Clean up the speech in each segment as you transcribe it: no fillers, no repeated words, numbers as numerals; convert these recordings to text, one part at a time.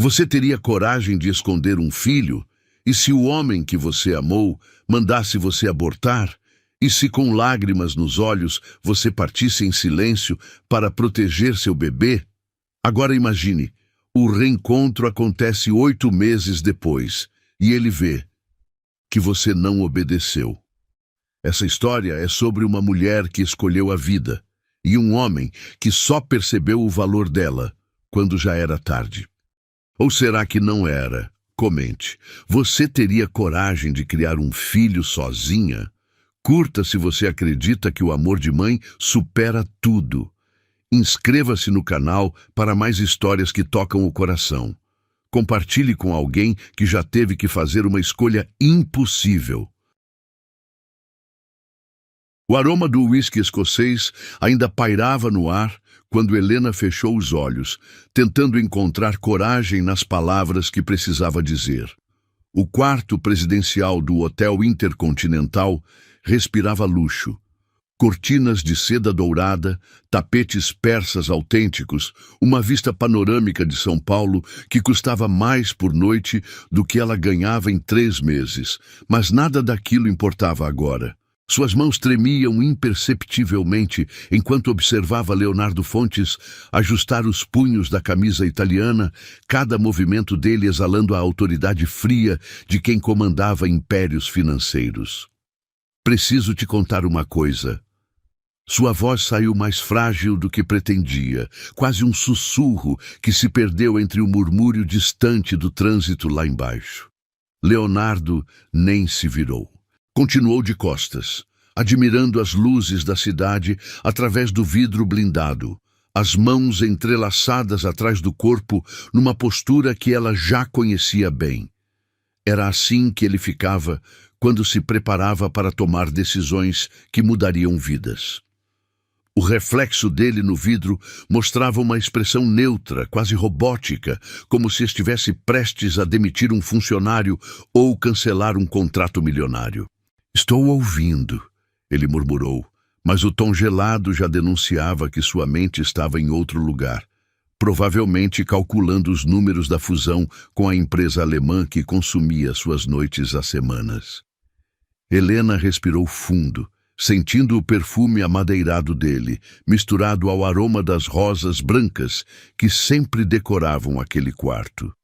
Você teria coragem de esconder um filho? E se o homem que você amou mandasse você abortar? E se com lágrimas nos olhos você partisse em silêncio para proteger seu bebê? Agora imagine, o reencontro acontece 8 meses depois, e ele vê que você não obedeceu. Essa história é sobre uma mulher que escolheu a vida, e um homem que só percebeu o valor dela quando já era tarde. Ou será que não era? Comente. Você teria coragem de criar um filho sozinha? Curta se você acredita que o amor de mãe supera tudo. Inscreva-se no canal para mais histórias que tocam o coração. Compartilhe com alguém que já teve que fazer uma escolha impossível. O aroma do uísque escocês ainda pairava no ar quando Helena fechou os olhos, tentando encontrar coragem nas palavras que precisava dizer. O quarto presidencial do Hotel Intercontinental respirava luxo. Cortinas de seda dourada, tapetes persas autênticos, uma vista panorâmica de São Paulo que custava mais por noite do que ela ganhava em 3 meses. Mas nada daquilo importava agora. Suas mãos tremiam imperceptivelmente enquanto observava Leonardo Fontes ajustar os punhos da camisa italiana, cada movimento dele exalando a autoridade fria de quem comandava impérios financeiros. Preciso te contar uma coisa. Sua voz saiu mais frágil do que pretendia, quase um sussurro que se perdeu entre o murmúrio distante do trânsito lá embaixo. Leonardo nem se virou. Continuou de costas, admirando as luzes da cidade através do vidro blindado, as mãos entrelaçadas atrás do corpo numa postura que ela já conhecia bem. Era assim que ele ficava quando se preparava para tomar decisões que mudariam vidas. O reflexo dele no vidro mostrava uma expressão neutra, quase robótica, como se estivesse prestes a demitir um funcionário ou cancelar um contrato milionário. "Estou ouvindo", ele murmurou, mas o tom gelado já denunciava que sua mente estava em outro lugar, provavelmente calculando os números da fusão com a empresa alemã que consumia suas noites há semanas. Helena respirou fundo, sentindo o perfume amadeirado dele, misturado ao aroma das rosas brancas que sempre decoravam aquele quarto.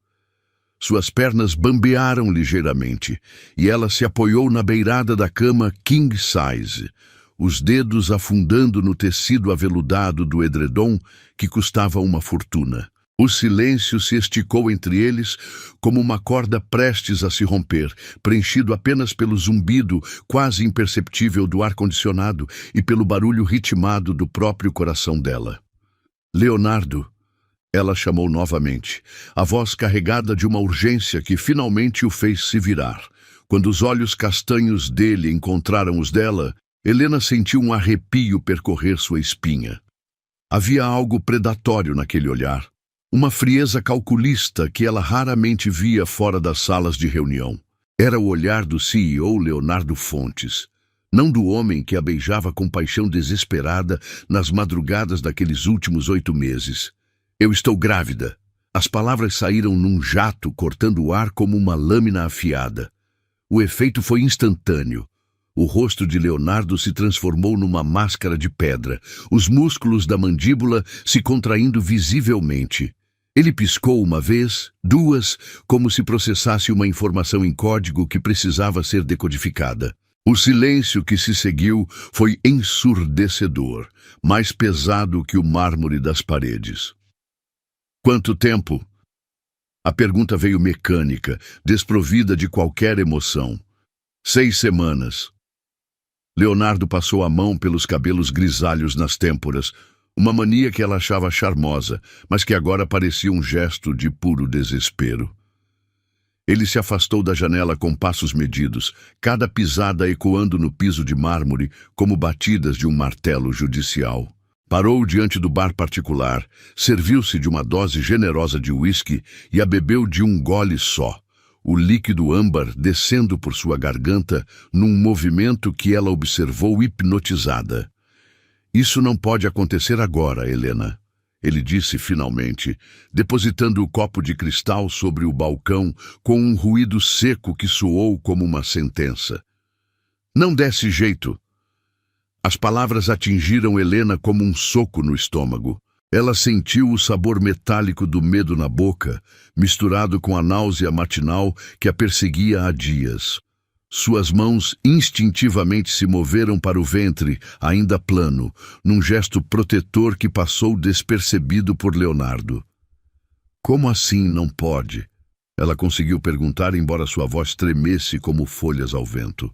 Suas pernas bambearam ligeiramente, e ela se apoiou na beirada da cama king size, os dedos afundando no tecido aveludado do edredom que custava uma fortuna. O silêncio se esticou entre eles como uma corda prestes a se romper, preenchido apenas pelo zumbido quase imperceptível do ar-condicionado e pelo barulho ritmado do próprio coração dela. "Leonardo", ela chamou novamente, a voz carregada de uma urgência que finalmente o fez se virar. Quando os olhos castanhos dele encontraram os dela, Helena sentiu um arrepio percorrer sua espinha. Havia algo predatório naquele olhar, uma frieza calculista que ela raramente via fora das salas de reunião. Era o olhar do CEO Leonardo Fontes, não do homem que a beijava com paixão desesperada nas madrugadas daqueles últimos 8 meses. "Eu estou grávida." As palavras saíram num jato, cortando o ar como uma lâmina afiada. O efeito foi instantâneo. O rosto de Leonardo se transformou numa máscara de pedra, os músculos da mandíbula se contraindo visivelmente. Ele piscou uma vez, 2, como se processasse uma informação em código que precisava ser decodificada. O silêncio que se seguiu foi ensurdecedor, mais pesado que o mármore das paredes. "Quanto tempo?" A pergunta veio mecânica, desprovida de qualquer emoção. 6 semanas. Leonardo passou a mão pelos cabelos grisalhos nas têmporas, uma mania que ela achava charmosa, mas que agora parecia um gesto de puro desespero. Ele se afastou da janela com passos medidos, cada pisada ecoando no piso de mármore como batidas de um martelo judicial. Parou diante do bar particular, serviu-se de uma dose generosa de uísque e a bebeu de um gole só, o líquido âmbar descendo por sua garganta num movimento que ela observou hipnotizada. "Isso não pode acontecer agora, Helena." ele disse finalmente, depositando o copo de cristal sobre o balcão com um ruído seco que soou como uma sentença. Não desse jeito. As palavras atingiram Helena como um soco no estômago. Ela sentiu o sabor metálico do medo na boca, misturado com a náusea matinal que a perseguia há dias. Suas mãos instintivamente se moveram para o ventre, ainda plano, num gesto protetor que passou despercebido por Leonardo. Como assim não pode? Ela conseguiu perguntar, embora sua voz tremesse como folhas ao vento.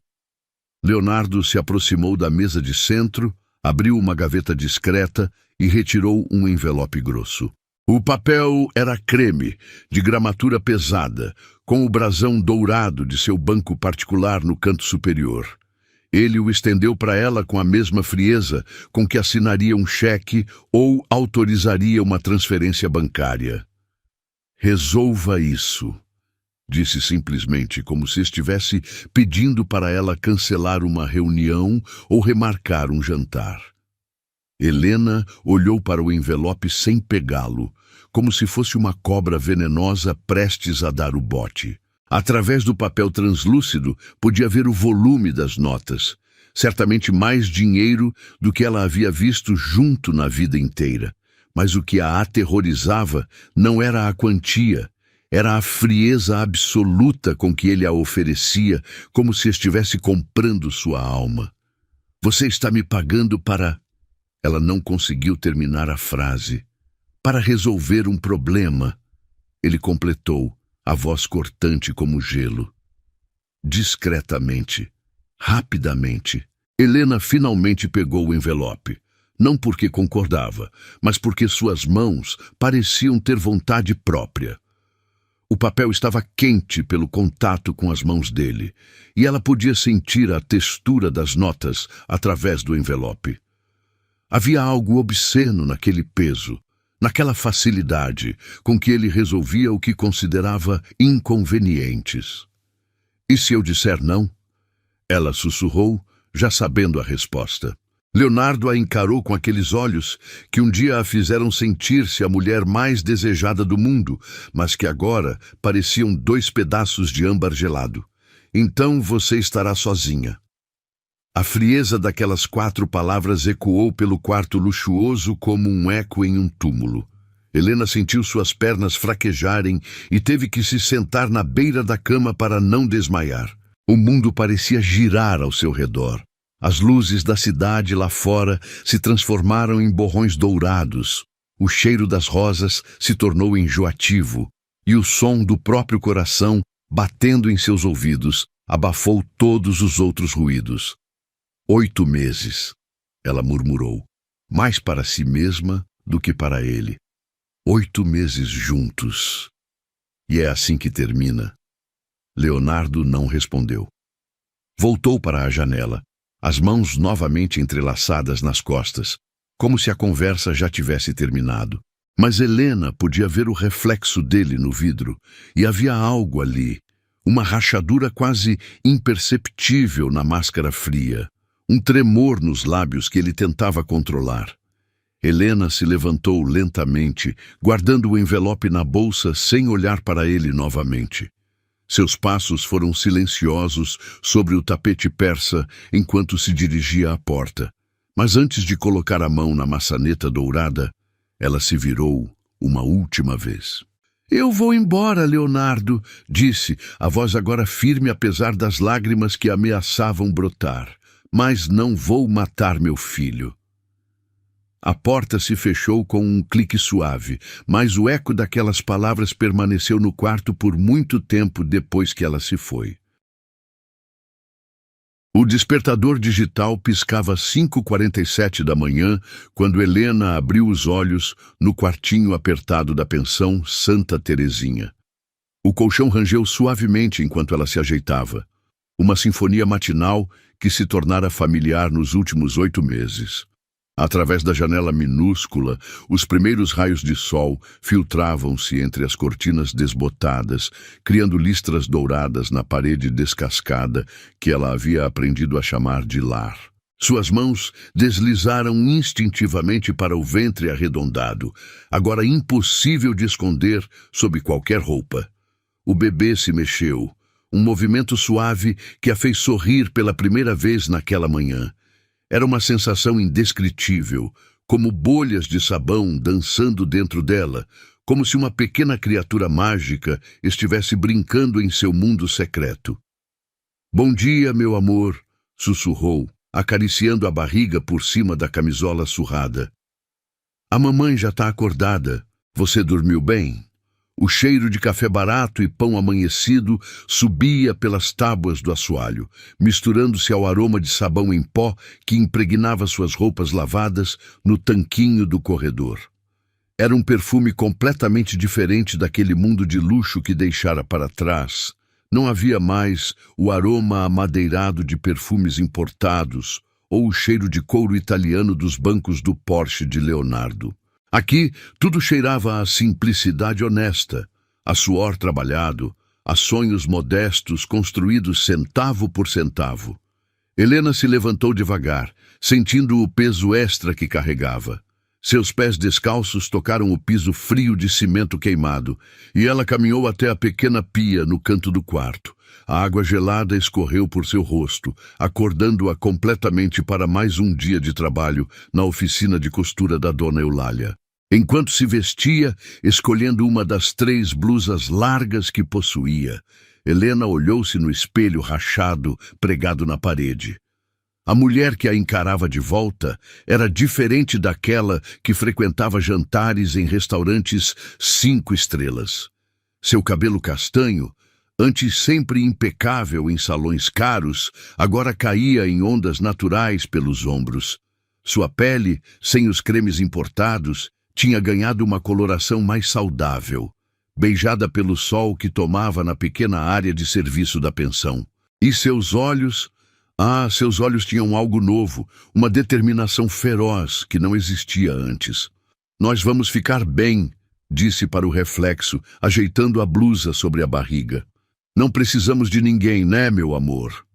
Leonardo se aproximou da mesa de centro, abriu uma gaveta discreta e retirou um envelope grosso. O papel era creme, de gramatura pesada, com o brasão dourado de seu banco particular no canto superior. Ele o estendeu para ela com a mesma frieza com que assinaria um cheque ou autorizaria uma transferência bancária. Resolva isso, disse simplesmente, como se estivesse pedindo para ela cancelar uma reunião ou remarcar um jantar. Helena olhou para o envelope sem pegá-lo, como se fosse uma cobra venenosa prestes a dar o bote. Através do papel translúcido, podia ver o volume das notas, certamente mais dinheiro do que ela havia visto junto na vida inteira. Mas o que a aterrorizava não era a quantia, era a frieza absoluta com que ele a oferecia, como se estivesse comprando sua alma. Você está me pagando para... Ela não conseguiu terminar a frase. Para resolver um problema, ele completou, a voz cortante como gelo. Discretamente, rapidamente, Helena finalmente pegou o envelope. Não porque concordava, mas porque suas mãos pareciam ter vontade própria. O papel estava quente pelo contato com as mãos dele, e ela podia sentir a textura das notas através do envelope. Havia algo obsceno naquele peso, naquela facilidade com que ele resolvia o que considerava inconvenientes. E se eu disser não? Ela sussurrou, já sabendo a resposta. Leonardo a encarou com aqueles olhos que um dia a fizeram sentir-se a mulher mais desejada do mundo, mas que agora pareciam 2 pedaços de âmbar gelado. Então você estará sozinha. A frieza daquelas 4 palavras ecoou pelo quarto luxuoso como um eco em um túmulo. Helena sentiu suas pernas fraquejarem e teve que se sentar na beira da cama para não desmaiar. O mundo parecia girar ao seu redor. As luzes da cidade lá fora se transformaram em borrões dourados. O cheiro das rosas se tornou enjoativo, e o som do próprio coração, batendo em seus ouvidos, abafou todos os outros ruídos. 8 meses, ela murmurou, mais para si mesma do que para ele. 8 meses juntos. E é assim que termina. Leonardo não respondeu. Voltou para a janela, as mãos novamente entrelaçadas nas costas, como se a conversa já tivesse terminado. Mas Helena podia ver o reflexo dele no vidro, e havia algo ali, uma rachadura quase imperceptível na máscara fria. Um tremor nos lábios que ele tentava controlar. Helena se levantou lentamente, guardando o envelope na bolsa sem olhar para ele novamente. Seus passos foram silenciosos sobre o tapete persa enquanto se dirigia à porta. Mas antes de colocar a mão na maçaneta dourada, ela se virou uma última vez. Eu vou embora, Leonardo, disse, a voz agora firme apesar das lágrimas que ameaçavam brotar. Mas não vou matar meu filho. A porta se fechou com um clique suave, mas o eco daquelas palavras permaneceu no quarto por muito tempo depois que ela se foi. O despertador digital piscava às 5h47 da manhã, quando Helena abriu os olhos no quartinho apertado da pensão Santa Terezinha. O colchão rangeu suavemente enquanto ela se ajeitava. Uma sinfonia matinal que se tornara familiar nos últimos 8 meses. Através da janela minúscula, os primeiros raios de sol filtravam-se entre as cortinas desbotadas, criando listras douradas na parede descascada que ela havia aprendido a chamar de lar. Suas mãos deslizaram instintivamente para o ventre arredondado, agora impossível de esconder sob qualquer roupa. O bebê se mexeu, um movimento suave que a fez sorrir pela primeira vez naquela manhã. Era uma sensação indescritível, como bolhas de sabão dançando dentro dela, como se uma pequena criatura mágica estivesse brincando em seu mundo secreto. "Bom dia, meu amor", sussurrou, acariciando a barriga por cima da camisola surrada. "A mamãe já está acordada. Você dormiu bem?" O cheiro de café barato e pão amanhecido subia pelas tábuas do assoalho, misturando-se ao aroma de sabão em pó que impregnava suas roupas lavadas no tanquinho do corredor. Era um perfume completamente diferente daquele mundo de luxo que deixara para trás. Não havia mais o aroma amadeirado de perfumes importados ou o cheiro de couro italiano dos bancos do Porsche de Leonardo. Aqui, tudo cheirava a simplicidade honesta, a suor trabalhado, a sonhos modestos construídos centavo por centavo. Helena se levantou devagar, sentindo o peso extra que carregava. Seus pés descalços tocaram o piso frio de cimento queimado, e ela caminhou até a pequena pia no canto do quarto. A água gelada escorreu por seu rosto, acordando-a completamente para mais um dia de trabalho na oficina de costura da dona Eulália. Enquanto se vestia, escolhendo uma das 3 blusas largas que possuía, Helena olhou-se no espelho rachado pregado na parede. A mulher que a encarava de volta era diferente daquela que frequentava jantares em restaurantes 5 estrelas. Seu cabelo castanho, antes sempre impecável em salões caros, agora caía em ondas naturais pelos ombros. Sua pele, sem os cremes importados, tinha ganhado uma coloração mais saudável, beijada pelo sol que tomava na pequena área de serviço da pensão. E seus olhos... seus olhos tinham algo novo, uma determinação feroz que não existia antes. "Nós vamos ficar bem", disse para o reflexo, ajeitando a blusa sobre a barriga. "Não precisamos de ninguém, né, meu amor?"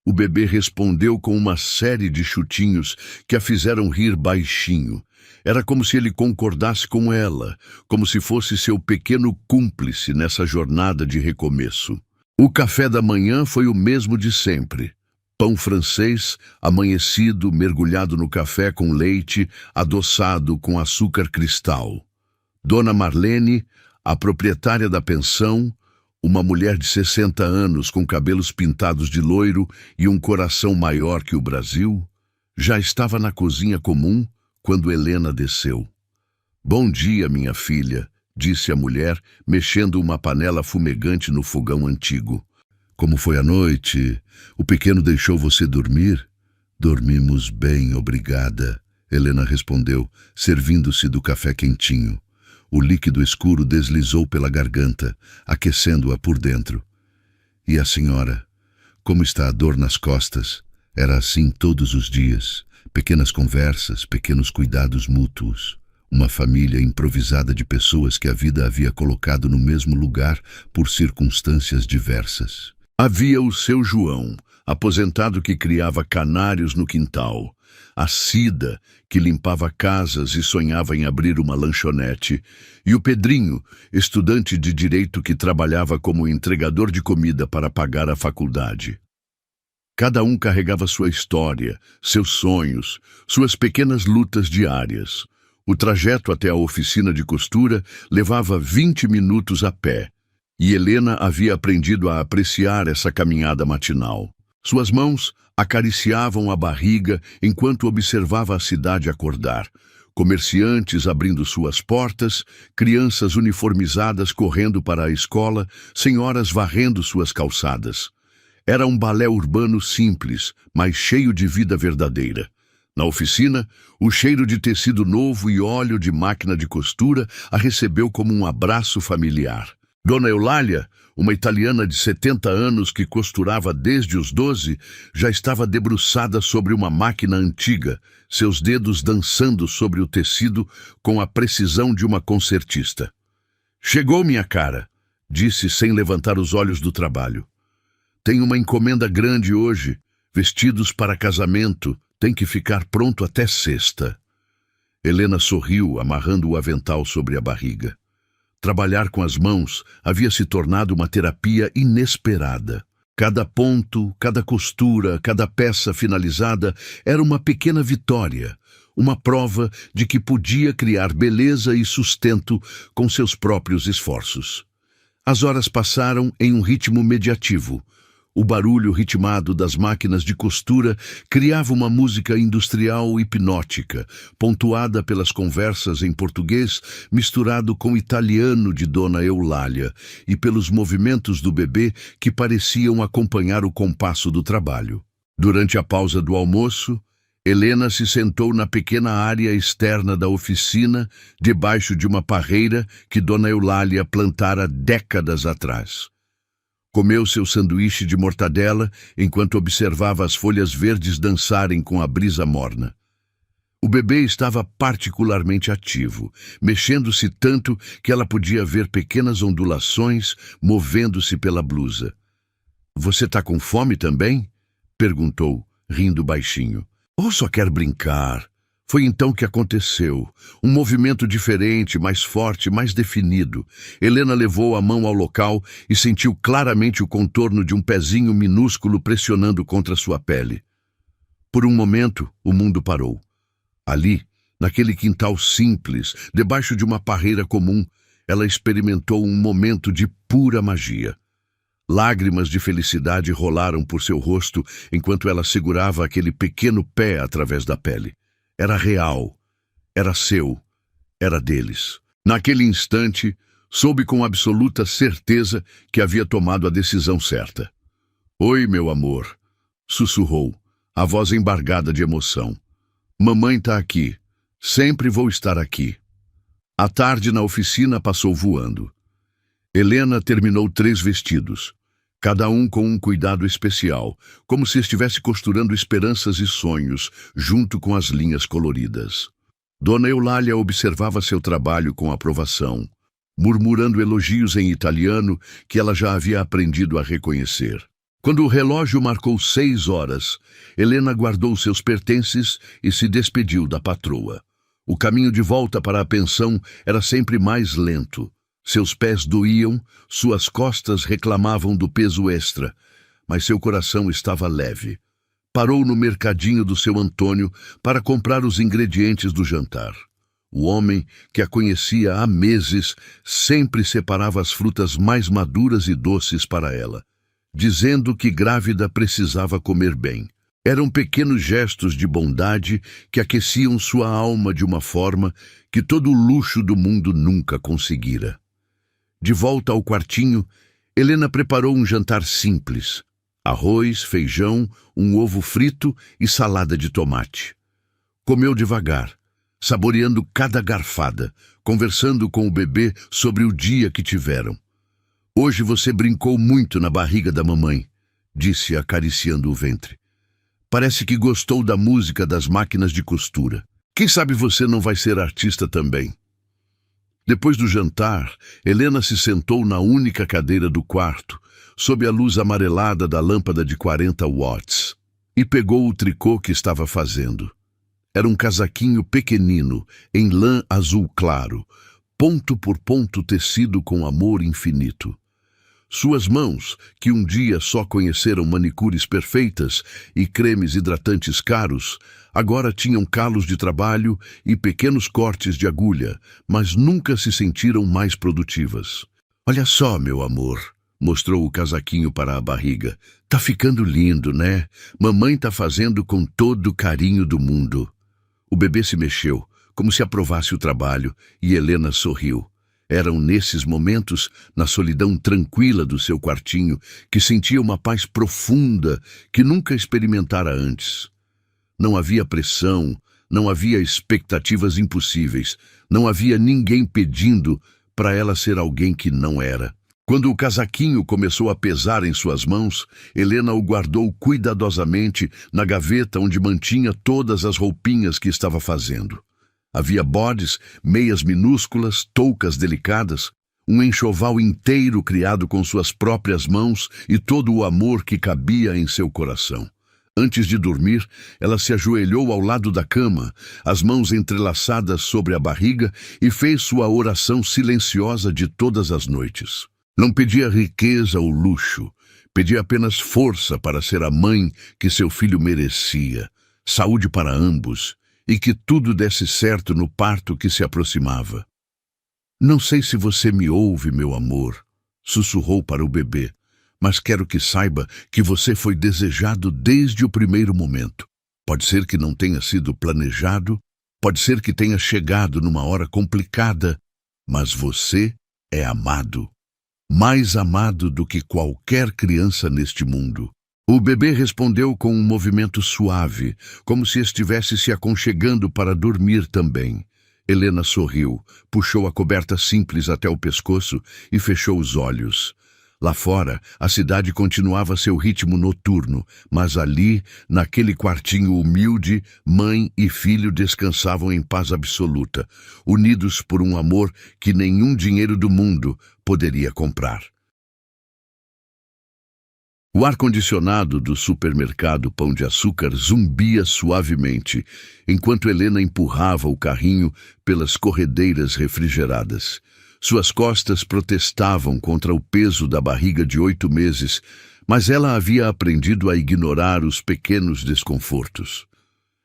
O bebê respondeu com uma série de chutinhos que a fizeram rir baixinho. Era como se ele concordasse com ela, como se fosse seu pequeno cúmplice nessa jornada de recomeço. O café da manhã foi o mesmo de sempre. Pão francês, amanhecido, mergulhado no café com leite, adoçado com açúcar cristal. Dona Marlene, a proprietária da pensão, uma mulher de 60 anos com cabelos pintados de loiro e um coração maior que o Brasil, já estava na cozinha comum quando Helena desceu. "Bom dia, minha filha", disse a mulher, mexendo uma panela fumegante no fogão antigo. "Como foi a noite? O pequeno deixou você dormir?" "Dormimos bem, obrigada", Helena respondeu, servindo-se do café quentinho. O líquido escuro deslizou pela garganta, aquecendo-a por dentro. "E a senhora? Como está a dor nas costas?" Era assim todos os dias. Pequenas conversas, pequenos cuidados mútuos. Uma família improvisada de pessoas que a vida havia colocado no mesmo lugar por circunstâncias diversas. Havia o seu João, aposentado que criava canários no quintal. A Cida, que limpava casas e sonhava em abrir uma lanchonete. E o Pedrinho, estudante de direito que trabalhava como entregador de comida para pagar a faculdade. Cada um carregava sua história, seus sonhos, suas pequenas lutas diárias. O trajeto até a oficina de costura levava 20 minutos a pé, e Helena havia aprendido a apreciar essa caminhada matinal. Suas mãos acariciavam a barriga enquanto observava a cidade acordar. Comerciantes abrindo suas portas, crianças uniformizadas correndo para a escola, senhoras varrendo suas calçadas. Era um balé urbano simples, mas cheio de vida verdadeira. Na oficina, o cheiro de tecido novo e óleo de máquina de costura a recebeu como um abraço familiar. Dona Eulália, uma italiana de 70 anos que costurava desde os 12, já estava debruçada sobre uma máquina antiga, seus dedos dançando sobre o tecido com a precisão de uma concertista. "Chegou, minha cara", disse sem levantar os olhos do trabalho. "Tenho uma encomenda grande hoje, vestidos para casamento", Tem que ficar pronto até sexta. Helena sorriu, amarrando o avental sobre a barriga. Trabalhar com as mãos havia se tornado uma terapia inesperada. Cada ponto, cada costura, cada peça finalizada era uma pequena vitória, uma prova de que podia criar beleza e sustento com seus próprios esforços. As horas passaram em um ritmo mediativo. O barulho ritmado das máquinas de costura criava uma música industrial hipnótica, pontuada pelas conversas em português misturado com italiano de Dona Eulália e pelos movimentos do bebê que pareciam acompanhar o compasso do trabalho. Durante a pausa do almoço, Helena se sentou na pequena área externa da oficina, debaixo de uma parreira que Dona Eulália plantara décadas atrás. Comeu seu sanduíche de mortadela enquanto observava as folhas verdes dançarem com a brisa morna. O bebê estava particularmente ativo, mexendo-se tanto que ela podia ver pequenas ondulações movendo-se pela blusa. "Você tá com fome também?" perguntou, rindo baixinho. "Ou só quer brincar?" Foi então que aconteceu. Um movimento diferente, mais forte, mais definido. Helena levou a mão ao local e sentiu claramente o contorno de um pezinho minúsculo pressionando contra sua pele. Por um momento, o mundo parou. Ali, naquele quintal simples, debaixo de uma parreira comum, ela experimentou um momento de pura magia. Lágrimas de felicidade rolaram por seu rosto enquanto ela segurava aquele pequeno pé através da pele. Era real, era seu, era deles. Naquele instante, soube com absoluta certeza que havia tomado a decisão certa. "Oi, meu amor", sussurrou, a voz embargada de emoção. "Mamãe tá aqui. Sempre vou estar aqui." A tarde na oficina passou voando. Helena terminou 3 vestidos, cada um com um cuidado especial, como se estivesse costurando esperanças e sonhos, junto com as linhas coloridas. Dona Eulália observava seu trabalho com aprovação, murmurando elogios em italiano que ela já havia aprendido a reconhecer. Quando o relógio marcou 6 horas, Helena guardou seus pertences e se despediu da patroa. O caminho de volta para a pensão era sempre mais lento. Seus pés doíam, suas costas reclamavam do peso extra, mas seu coração estava leve. Parou no mercadinho do seu Antônio para comprar os ingredientes do jantar. O homem, que a conhecia há meses, sempre separava as frutas mais maduras e doces para ela, dizendo que grávida precisava comer bem. Eram pequenos gestos de bondade que aqueciam sua alma de uma forma que todo o luxo do mundo nunca conseguira. De volta ao quartinho, Helena preparou um jantar simples: arroz, feijão, um ovo frito e salada de tomate. Comeu devagar, saboreando cada garfada, conversando com o bebê sobre o dia que tiveram. "Hoje você brincou muito na barriga da mamãe", disse acariciando o ventre. "Parece que gostou da música das máquinas de costura. Quem sabe você não vai ser artista também?" Depois do jantar, Helena se sentou na única cadeira do quarto, sob a luz amarelada da lâmpada de 40 watts, e pegou o tricô que estava fazendo. Era um casaquinho pequenino, em lã azul claro, ponto por ponto tecido com amor infinito. Suas mãos, que um dia só conheceram manicures perfeitas e cremes hidratantes caros, agora tinham calos de trabalho e pequenos cortes de agulha, mas nunca se sentiram mais produtivas. "Olha só, meu amor", mostrou o casaquinho para a barriga. "Tá ficando lindo, né? Mamãe tá fazendo com todo o carinho do mundo." O bebê se mexeu, como se aprovasse o trabalho, e Helena sorriu. Eram nesses momentos, na solidão tranquila do seu quartinho, que sentia uma paz profunda que nunca experimentara antes. Não havia pressão, não havia expectativas impossíveis, não havia ninguém pedindo para ela ser alguém que não era. Quando o casaquinho começou a pesar em suas mãos, Helena o guardou cuidadosamente na gaveta onde mantinha todas as roupinhas que estava fazendo. Havia bodes, meias minúsculas, toucas delicadas, um enxoval inteiro criado com suas próprias mãos e todo o amor que cabia em seu coração. Antes de dormir, ela se ajoelhou ao lado da cama, as mãos entrelaçadas sobre a barriga, e fez sua oração silenciosa de todas as noites. Não pedia riqueza ou luxo, pedia apenas força para ser a mãe que seu filho merecia, saúde para ambos, e que tudo desse certo no parto que se aproximava. "Não sei se você me ouve, meu amor", sussurrou para o bebê, "mas quero que saiba que você foi desejado desde o primeiro momento. Pode ser que não tenha sido planejado, pode ser que tenha chegado numa hora complicada, mas você é amado. Mais amado do que qualquer criança neste mundo." O bebê respondeu com um movimento suave, como se estivesse se aconchegando para dormir também. Helena sorriu, puxou a coberta simples até o pescoço e fechou os olhos. Lá fora, a cidade continuava seu ritmo noturno, mas ali, naquele quartinho humilde, mãe e filho descansavam em paz absoluta, unidos por um amor que nenhum dinheiro do mundo poderia comprar. O ar-condicionado do supermercado Pão de Açúcar zumbia suavemente, enquanto Helena empurrava o carrinho pelas corredeiras refrigeradas. Suas costas protestavam contra o peso da barriga de 8 meses, mas ela havia aprendido a ignorar os pequenos desconfortos.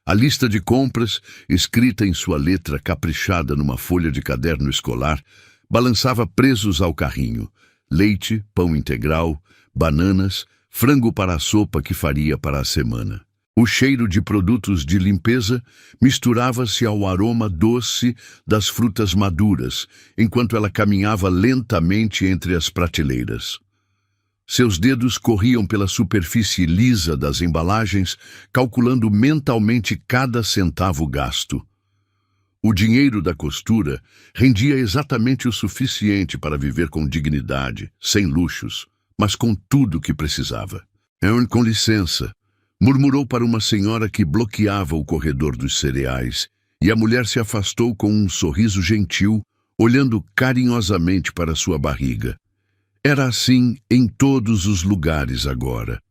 A lista de compras, escrita em sua letra caprichada numa folha de caderno escolar, balançava presos ao carrinho: leite, pão integral, bananas, frango para a sopa que faria para a semana. O cheiro de produtos de limpeza misturava-se ao aroma doce das frutas maduras, enquanto ela caminhava lentamente entre as prateleiras. Seus dedos corriam pela superfície lisa das embalagens, calculando mentalmente cada centavo gasto. O dinheiro da costura rendia exatamente o suficiente para viver com dignidade, sem luxos, mas com tudo o que precisava. Com licença", murmurou para uma senhora que bloqueava o corredor dos cereais, e a mulher se afastou com um sorriso gentil, olhando carinhosamente para sua barriga. Era assim em todos os lugares agora.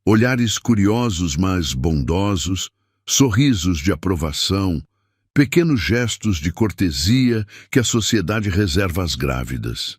Olhares curiosos, mas bondosos, sorrisos de aprovação, pequenos gestos de cortesia que a sociedade reserva às grávidas.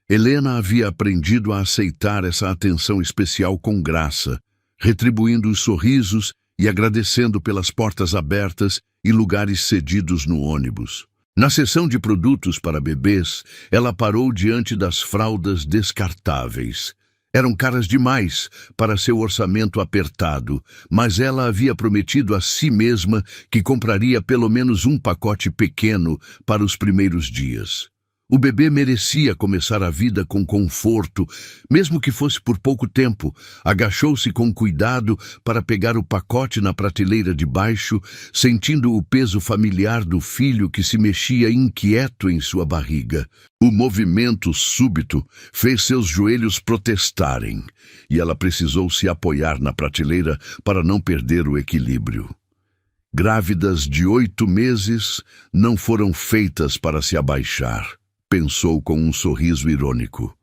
Helena havia aprendido a aceitar essa atenção especial com graça, retribuindo os sorrisos e agradecendo pelas portas abertas e lugares cedidos no ônibus. Na seção de produtos para bebês, ela parou diante das fraldas descartáveis. Eram caras demais para seu orçamento apertado, mas ela havia prometido a si mesma que compraria pelo menos um pacote pequeno para os primeiros dias. O bebê merecia começar a vida com conforto, mesmo que fosse por pouco tempo. Agachou-se com cuidado para pegar o pacote na prateleira de baixo, sentindo o peso familiar do filho que se mexia inquieto em sua barriga. O movimento súbito fez seus joelhos protestarem, e ela precisou se apoiar na prateleira para não perder o equilíbrio. Grávidas de 8 meses não foram feitas para se abaixar, pensou com um sorriso irônico.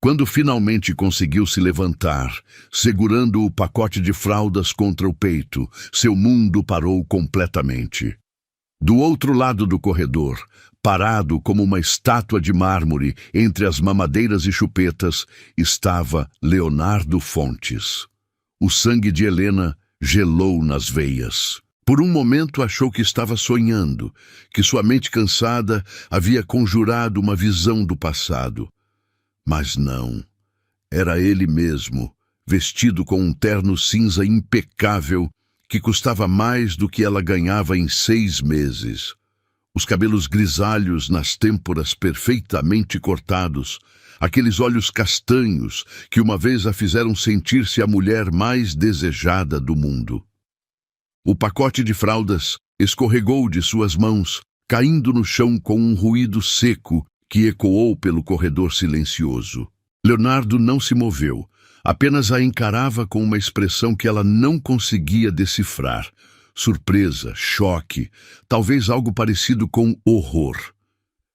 Quando finalmente conseguiu se levantar, segurando o pacote de fraldas contra o peito, seu mundo parou completamente. Do outro lado do corredor, parado como uma estátua de mármore entre as mamadeiras e chupetas, estava Leonardo Fontes. O sangue de Helena gelou nas veias. Por um momento achou que estava sonhando, que sua mente cansada havia conjurado uma visão do passado. Mas não. Era ele mesmo, vestido com um terno cinza impecável que custava mais do que ela ganhava em 6 meses. Os cabelos grisalhos nas têmporas perfeitamente cortados, aqueles olhos castanhos que uma vez a fizeram sentir-se a mulher mais desejada do mundo. O pacote de fraldas escorregou de suas mãos, caindo no chão com um ruído seco que ecoou pelo corredor silencioso. Leonardo não se moveu, apenas a encarava com uma expressão que ela não conseguia decifrar. Surpresa, choque, talvez algo parecido com horror.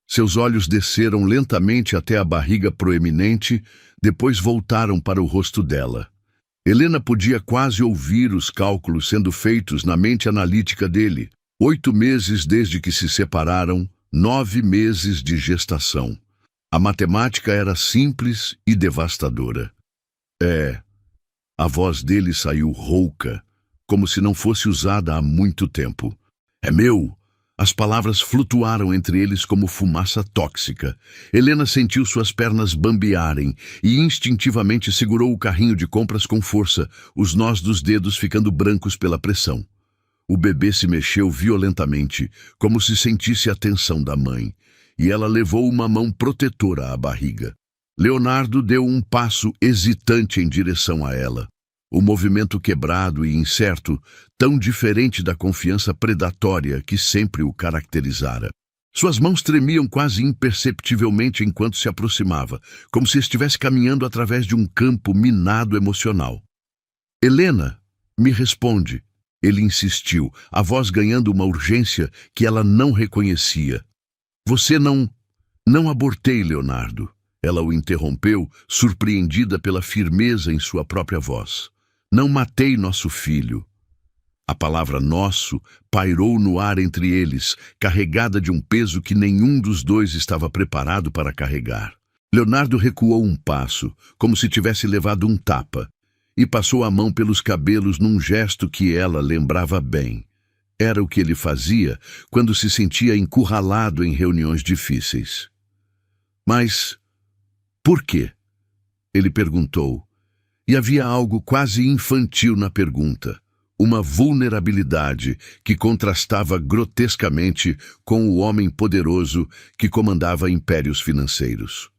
Seus olhos desceram lentamente até a barriga proeminente, depois voltaram para o rosto dela. Helena podia quase ouvir os cálculos sendo feitos na mente analítica dele. 8 meses desde que se separaram, 9 meses de gestação. A matemática era simples e devastadora. A voz dele saiu rouca, como se não fosse usada há muito tempo. É meu! As palavras flutuaram entre eles como fumaça tóxica. Helena sentiu suas pernas bambearem e instintivamente segurou o carrinho de compras com força, os nós dos dedos ficando brancos pela pressão. O bebê se mexeu violentamente, como se sentisse a tensão da mãe, e ela levou uma mão protetora à barriga. Leonardo deu um passo hesitante em direção a ela. O movimento quebrado e incerto, tão diferente da confiança predatória que sempre o caracterizara. Suas mãos tremiam quase imperceptivelmente enquanto se aproximava, como se estivesse caminhando através de um campo minado emocional. Helena, me responde. Ele insistiu, a voz ganhando uma urgência que ela não reconhecia. Você não abortei, Leonardo. Ela o interrompeu, surpreendida pela firmeza em sua própria voz. Não matei nosso filho. A palavra nosso pairou no ar entre eles, carregada de um peso que nenhum dos dois estava preparado para carregar. Leonardo recuou um passo, como se tivesse levado um tapa, e passou a mão pelos cabelos num gesto que ela lembrava bem. Era o que ele fazia quando se sentia encurralado em reuniões difíceis. Mas por quê? Ele perguntou. E havia algo quase infantil na pergunta, uma vulnerabilidade que contrastava grotescamente com o homem poderoso que comandava impérios financeiros.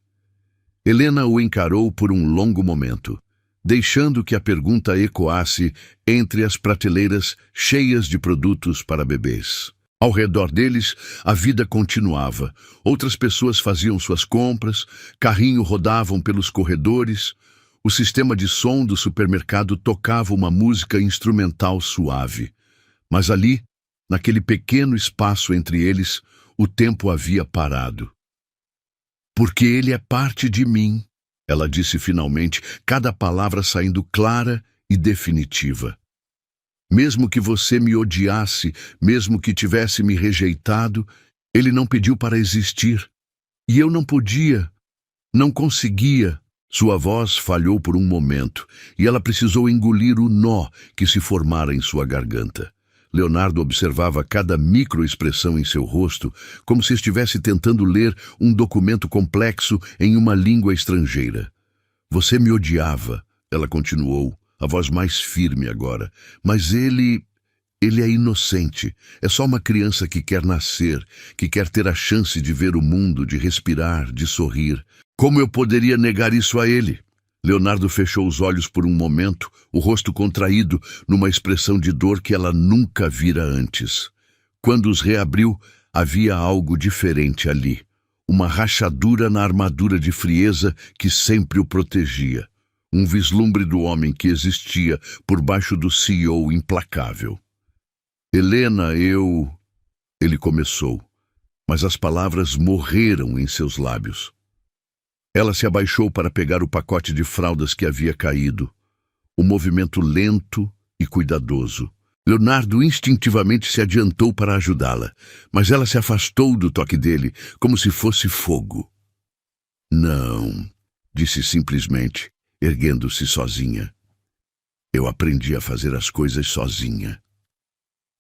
Helena o encarou por um longo momento, deixando que a pergunta ecoasse entre as prateleiras cheias de produtos para bebês. Ao redor deles, a vida continuava. Outras pessoas faziam suas compras, carrinhos rodavam pelos corredores. O sistema de som do supermercado tocava uma música instrumental suave. Mas ali, naquele pequeno espaço entre eles, o tempo havia parado. Porque ele é parte de mim, ela disse finalmente, cada palavra saindo clara e definitiva. Mesmo que você me odiasse, mesmo que tivesse me rejeitado, ele não pediu para existir. E eu não podia, não conseguia. Sua voz falhou por um momento, e ela precisou engolir o nó que se formara em sua garganta. Leonardo observava cada microexpressão em seu rosto, como se estivesse tentando ler um documento complexo em uma língua estrangeira. Você me odiava, ela continuou, a voz mais firme agora, mas ele é inocente, é só uma criança que quer nascer, que quer ter a chance de ver o mundo, de respirar, de sorrir. Como eu poderia negar isso a ele? Leonardo fechou os olhos por um momento, o rosto contraído, numa expressão de dor que ela nunca vira antes. Quando os reabriu, havia algo diferente ali. Uma rachadura na armadura de frieza que sempre o protegia. Um vislumbre do homem que existia por baixo do CEO implacável. Helena, Ele começou, mas as palavras morreram em seus lábios. Ela se abaixou para pegar o pacote de fraldas que havia caído. Um movimento lento e cuidadoso. Leonardo instintivamente se adiantou para ajudá-la, mas ela se afastou do toque dele, como se fosse fogo. Não, disse simplesmente, erguendo-se sozinha. Eu aprendi a fazer as coisas sozinha.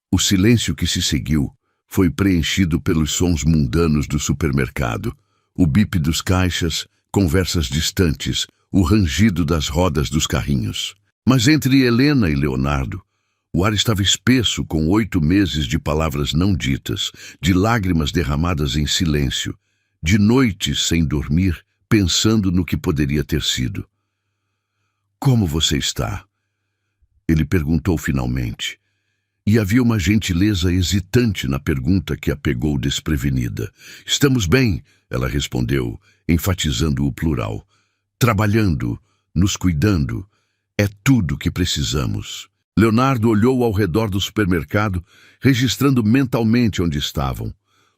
O silêncio que se seguiu foi preenchido pelos sons mundanos do supermercado, o bip dos caixas, conversas distantes, o rangido das rodas dos carrinhos. Mas entre Helena e Leonardo, o ar estava espesso com 8 meses de palavras não ditas, de lágrimas derramadas em silêncio, de noites sem dormir, pensando no que poderia ter sido. Como você está? Ele perguntou finalmente. E havia uma gentileza hesitante na pergunta que a pegou desprevenida. Estamos bem, ela respondeu, enfatizando o plural. Trabalhando, nos cuidando, é tudo que precisamos. Leonardo olhou ao redor do supermercado, registrando mentalmente onde estavam.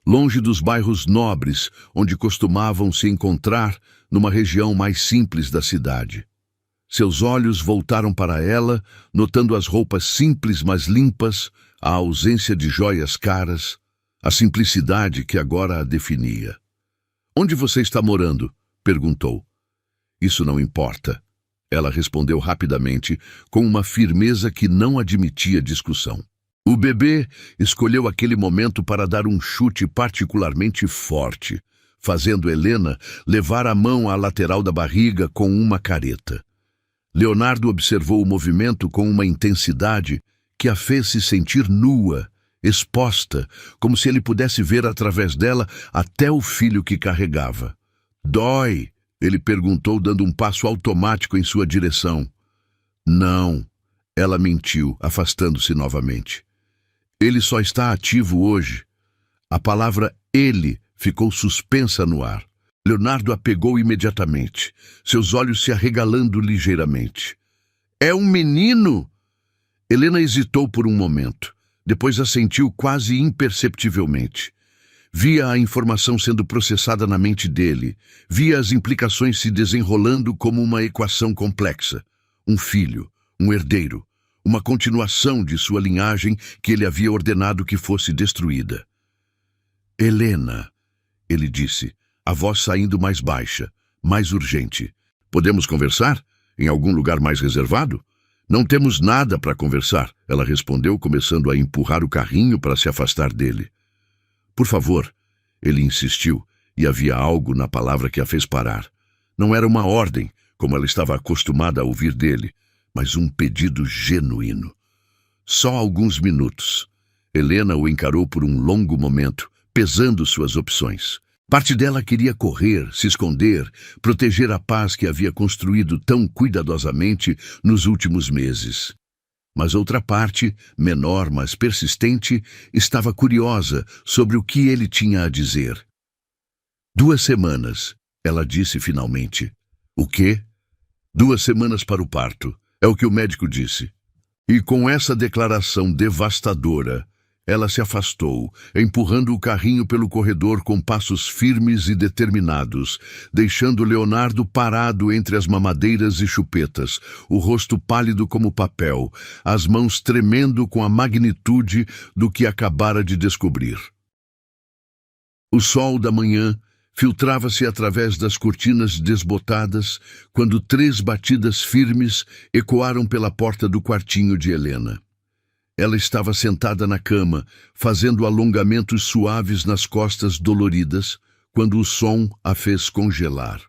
Longe dos bairros nobres, onde costumavam se encontrar, numa região mais simples da cidade. Seus olhos voltaram para ela, notando as roupas simples mas limpas, a ausência de joias caras, a simplicidade que agora a definia. "Onde você está morando?" perguntou. "Isso não importa." Ela respondeu rapidamente, com uma firmeza que não admitia discussão. O bebê escolheu aquele momento para dar um chute particularmente forte, fazendo Helena levar a mão à lateral da barriga com uma careta. Leonardo observou o movimento com uma intensidade que a fez se sentir nua, exposta, como se ele pudesse ver através dela até o filho que carregava. "Dói?" ele perguntou, dando um passo automático em sua direção. "Não." Ela mentiu, afastando-se novamente. "Ele só está ativo hoje." A palavra "ele" ficou suspensa no ar. Leonardo a pegou imediatamente, seus olhos se arregalando ligeiramente. "É um menino?" Helena hesitou por um momento, depois assentiu quase imperceptivelmente. Via a informação sendo processada na mente dele, via as implicações se desenrolando como uma equação complexa. Um filho, um herdeiro, uma continuação de sua linhagem que ele havia ordenado que fosse destruída. "Helena", ele disse, a voz saindo mais baixa, mais urgente. "Podemos conversar? Em algum lugar mais reservado?" "Não temos nada para conversar", ela respondeu, começando a empurrar o carrinho para se afastar dele. "Por favor", ele insistiu, e havia algo na palavra que a fez parar. Não era uma ordem, como ela estava acostumada a ouvir dele, mas um pedido genuíno. Só alguns minutos. Helena o encarou por um longo momento, pesando suas opções. Parte dela queria correr, se esconder, proteger a paz que havia construído tão cuidadosamente nos últimos meses. Mas outra parte, menor mas persistente, estava curiosa sobre o que ele tinha a dizer. 2 semanas, ela disse finalmente. "O quê?" 2 semanas para o parto, é o que o médico disse. E com essa declaração devastadora, ela se afastou, empurrando o carrinho pelo corredor com passos firmes e determinados, deixando Leonardo parado entre as mamadeiras e chupetas, o rosto pálido como papel, as mãos tremendo com a magnitude do que acabara de descobrir. O sol da manhã filtrava-se através das cortinas desbotadas quando 3 batidas firmes ecoaram pela porta do quartinho de Helena. Ela estava sentada na cama, fazendo alongamentos suaves nas costas doloridas, quando o som a fez congelar.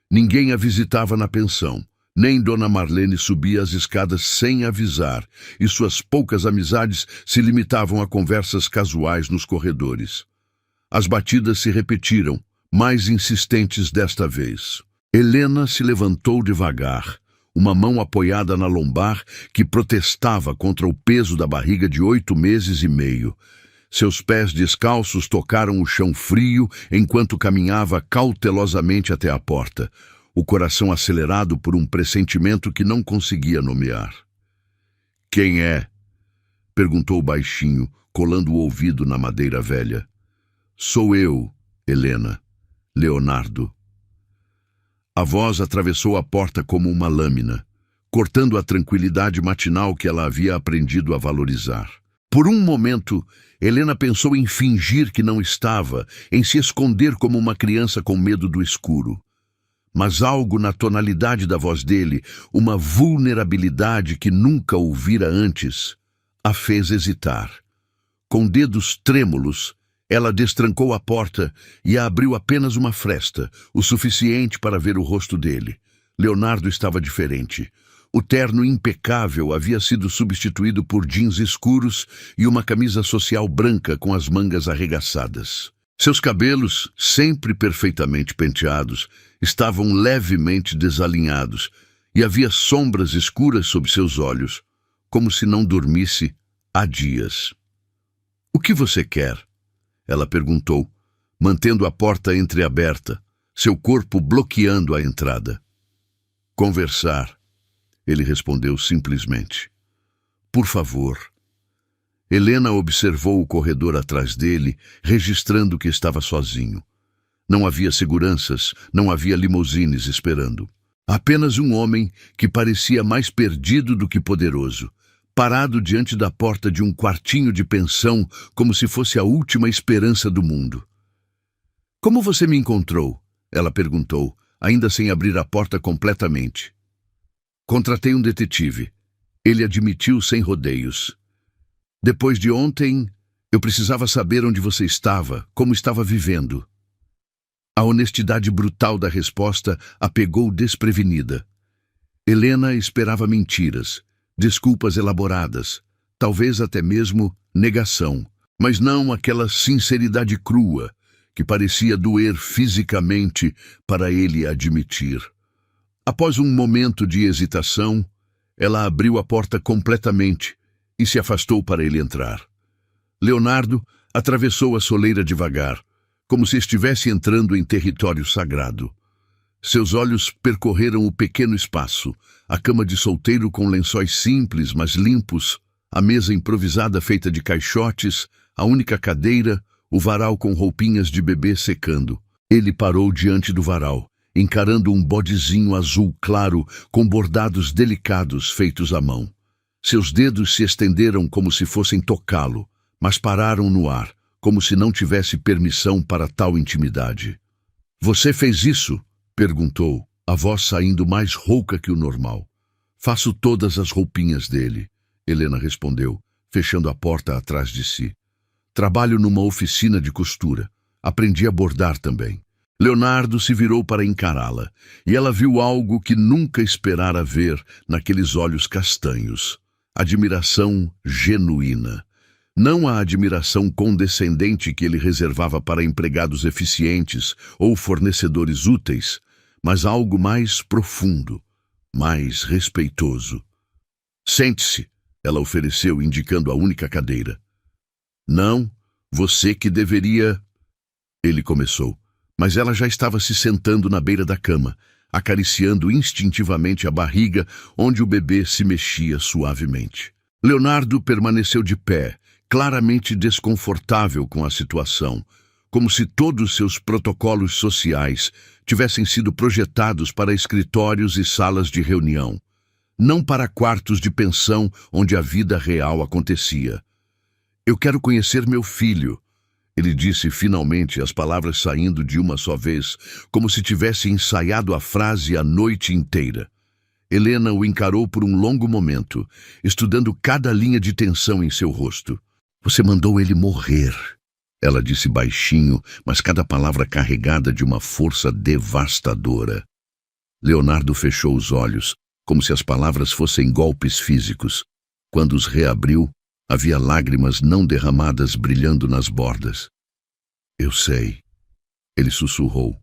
Ninguém a visitava na pensão, nem Dona Marlene subia as escadas sem avisar, e suas poucas amizades se limitavam a conversas casuais nos corredores. As batidas se repetiram, mais insistentes desta vez. Helena se levantou devagar, uma mão apoiada na lombar que protestava contra o peso da barriga de 8 meses e meio. Seus pés descalços tocaram o chão frio enquanto caminhava cautelosamente até a porta, o coração acelerado por um pressentimento que não conseguia nomear. "Quem é?" perguntou baixinho, colando o ouvido na madeira velha. "Sou eu, Helena. Leonardo." A voz atravessou a porta como uma lâmina, cortando a tranquilidade matinal que ela havia aprendido a valorizar. Por um momento, Helena pensou em fingir que não estava, em se esconder como uma criança com medo do escuro. Mas algo na tonalidade da voz dele, uma vulnerabilidade que nunca ouvira antes, a fez hesitar. Com dedos trêmulos, ela destrancou a porta e a abriu apenas uma fresta, o suficiente para ver o rosto dele. Leonardo estava diferente. O terno impecável havia sido substituído por jeans escuros e uma camisa social branca com as mangas arregaçadas. Seus cabelos, sempre perfeitamente penteados, estavam levemente desalinhados e havia sombras escuras sob seus olhos, como se não dormisse há dias. "O que você quer?" ela perguntou, mantendo a porta entreaberta, seu corpo bloqueando a entrada. "Conversar", ele respondeu simplesmente. "Por favor." Helena observou o corredor atrás dele, registrando que estava sozinho. Não havia seguranças, não havia limousines esperando. Apenas um homem que parecia mais perdido do que poderoso, parado diante da porta de um quartinho de pensão como se fosse a última esperança do mundo. "Como você me encontrou?" ela perguntou, ainda sem abrir a porta completamente. "Contratei um detetive." Ele admitiu sem rodeios. "Depois de ontem, eu precisava saber onde você estava, como estava vivendo." A honestidade brutal da resposta a pegou desprevenida. Helena esperava mentiras, desculpas elaboradas, talvez até mesmo negação, mas não aquela sinceridade crua que parecia doer fisicamente para ele admitir. Após um momento de hesitação, ela abriu a porta completamente e se afastou para ele entrar. Leonardo atravessou a soleira devagar, como se estivesse entrando em território sagrado. Seus olhos percorreram o pequeno espaço, a cama de solteiro com lençóis simples, mas limpos, a mesa improvisada feita de caixotes, a única cadeira, o varal com roupinhas de bebê secando. Ele parou diante do varal, encarando um bodezinho azul claro com bordados delicados feitos à mão. Seus dedos se estenderam como se fossem tocá-lo, mas pararam no ar, como se não tivesse permissão para tal intimidade. "Você fez isso?" perguntou, a voz saindo mais rouca que o normal. "Faço todas as roupinhas dele", Helena respondeu, fechando a porta atrás de si. "Trabalho numa oficina de costura. Aprendi a bordar também." Leonardo se virou para encará-la, e ela viu algo que nunca esperara ver naqueles olhos castanhos. Admiração genuína. Não a admiração condescendente que ele reservava para empregados eficientes ou fornecedores úteis, mas algo mais profundo, mais respeitoso. "Sente-se", ela ofereceu, indicando a única cadeira. "Não, você que deveria..." ele começou, mas ela já estava se sentando na beira da cama, acariciando instintivamente a barriga onde o bebê se mexia suavemente. Leonardo permaneceu de pé, claramente desconfortável com a situação, como se todos seus protocolos sociais tivessem sido projetados para escritórios e salas de reunião, não para quartos de pensão onde a vida real acontecia. "Eu quero conhecer meu filho", ele disse finalmente, as palavras saindo de uma só vez, como se tivesse ensaiado a frase a noite inteira. Helena o encarou por um longo momento, estudando cada linha de tensão em seu rosto. "Você mandou ele morrer", ela disse baixinho, mas cada palavra carregada de uma força devastadora. Leonardo fechou os olhos, como se as palavras fossem golpes físicos. Quando os reabriu, havia lágrimas não derramadas brilhando nas bordas. "Eu sei", ele sussurrou.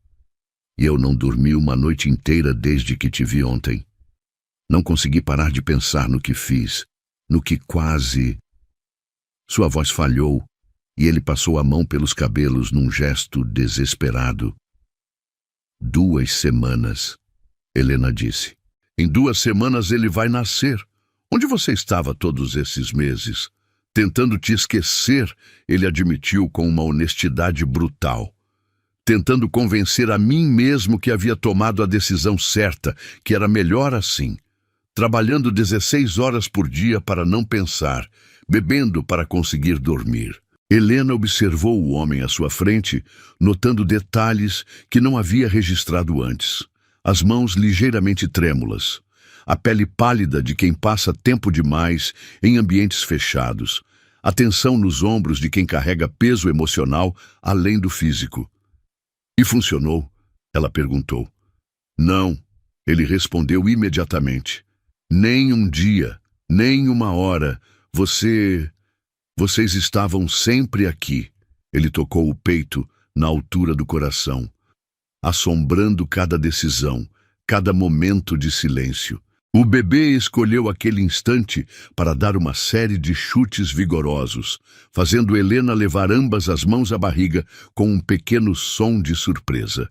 "E eu não dormi uma noite inteira desde que te vi ontem. Não consegui parar de pensar no que fiz, no que quase..." Sua voz falhou, e ele passou a mão pelos cabelos num gesto desesperado. "2 semanas", Helena disse. "Em 2 semanas ele vai nascer. Onde você estava todos esses meses?" "Tentando te esquecer", ele admitiu com uma honestidade brutal. "Tentando convencer a mim mesmo que havia tomado a decisão certa, que era melhor assim. Trabalhando 16 horas por dia para não pensar, bebendo para conseguir dormir." Helena observou o homem à sua frente, notando detalhes que não havia registrado antes. As mãos ligeiramente trêmulas, a pele pálida de quem passa tempo demais em ambientes fechados, a tensão nos ombros de quem carrega peso emocional além do físico. "E funcionou?" ela perguntou. "Não", ele respondeu imediatamente. "Nem um dia, nem uma hora. Vocês estavam sempre aqui." Ele tocou o peito na altura do coração, assombrando cada decisão, cada momento de silêncio. O bebê escolheu aquele instante para dar uma série de chutes vigorosos, fazendo Helena levar ambas as mãos à barriga com um pequeno som de surpresa.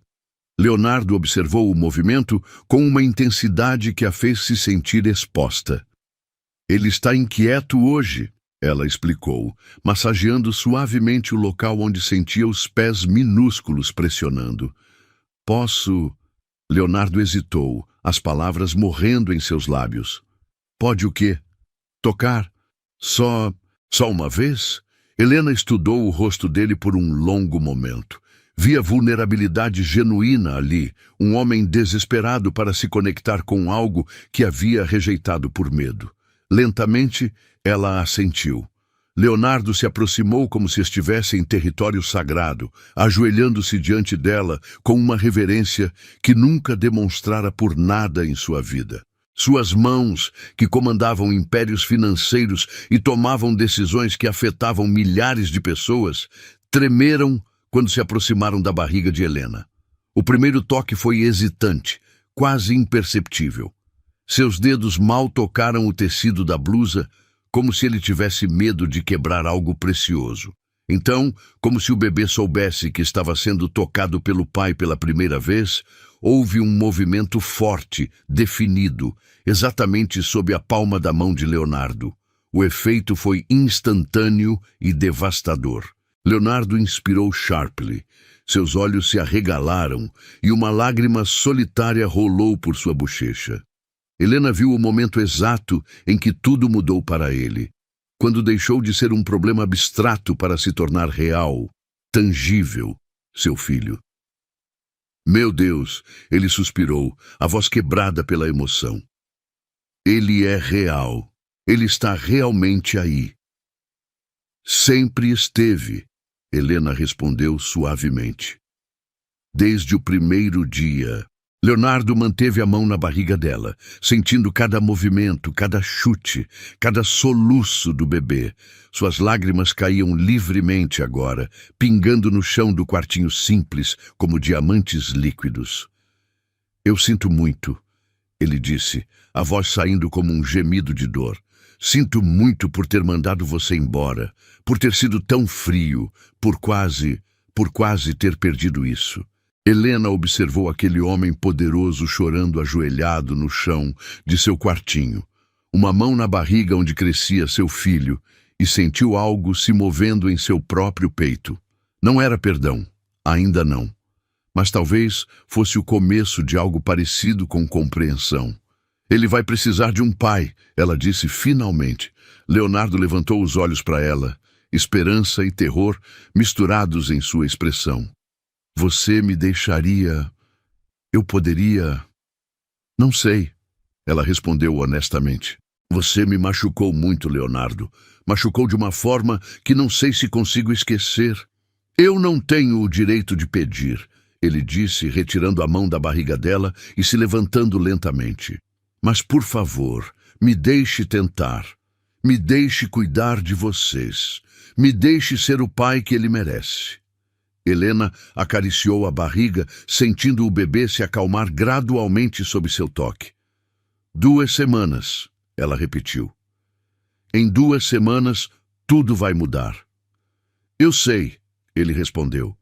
Leonardo observou o movimento com uma intensidade que a fez se sentir exposta. "Ele está inquieto hoje", ela explicou, massageando suavemente o local onde sentia os pés minúsculos pressionando. "Posso..." Leonardo hesitou, as palavras morrendo em seus lábios. Pode o quê? Tocar? Só uma vez? Helena estudou o rosto dele por um longo momento. Via vulnerabilidade genuína ali, um homem desesperado para se conectar com algo que havia rejeitado por medo. Lentamente, ela assentiu. Leonardo se aproximou como se estivesse em território sagrado, ajoelhando-se diante dela com uma reverência que nunca demonstrara por nada em sua vida. Suas mãos, que comandavam impérios financeiros e tomavam decisões que afetavam milhares de pessoas, tremeram quando se aproximaram da barriga de Helena. O primeiro toque foi hesitante, quase imperceptível. Seus dedos mal tocaram o tecido da blusa, como se ele tivesse medo de quebrar algo precioso. Então, como se o bebê soubesse que estava sendo tocado pelo pai pela primeira vez, houve um movimento forte, definido, exatamente sob a palma da mão de Leonardo. O efeito foi instantâneo e devastador. Leonardo inspirou sharply. Seus olhos se arregalaram e uma lágrima solitária rolou por sua bochecha. Helena viu o momento exato em que tudo mudou para ele, quando deixou de ser um problema abstrato para se tornar real, tangível, seu filho. Meu Deus, ele suspirou, a voz quebrada pela emoção. Ele é real. Ele está realmente aí. Sempre esteve, Helena respondeu suavemente. Desde o primeiro dia. Leonardo manteve a mão na barriga dela, sentindo cada movimento, cada chute, cada soluço do bebê. Suas lágrimas caíam livremente agora, pingando no chão do quartinho simples, como diamantes líquidos. Eu sinto muito, ele disse, a voz saindo como um gemido de dor. Sinto muito por ter mandado você embora, por ter sido tão frio, por quase ter perdido isso. Helena observou aquele homem poderoso chorando ajoelhado no chão de seu quartinho, uma mão na barriga onde crescia seu filho, e sentiu algo se movendo em seu próprio peito. Não era perdão, ainda não, mas talvez fosse o começo de algo parecido com compreensão. Ele vai precisar de um pai, ela disse finalmente. Leonardo levantou os olhos para ela, esperança e terror misturados em sua expressão. Você me deixaria... Eu poderia... Não sei, ela respondeu honestamente. Você me machucou muito, Leonardo. Machucou de uma forma que não sei se consigo esquecer. Eu não tenho o direito de pedir, ele disse, retirando a mão da barriga dela e se levantando lentamente. Mas, por favor, me deixe tentar. Me deixe cuidar de vocês. Me deixe ser o pai que ele merece. Helena acariciou a barriga, sentindo o bebê se acalmar gradualmente sob seu toque. 2 semanas, ela repetiu. Em 2 semanas, tudo vai mudar. Eu sei, ele respondeu.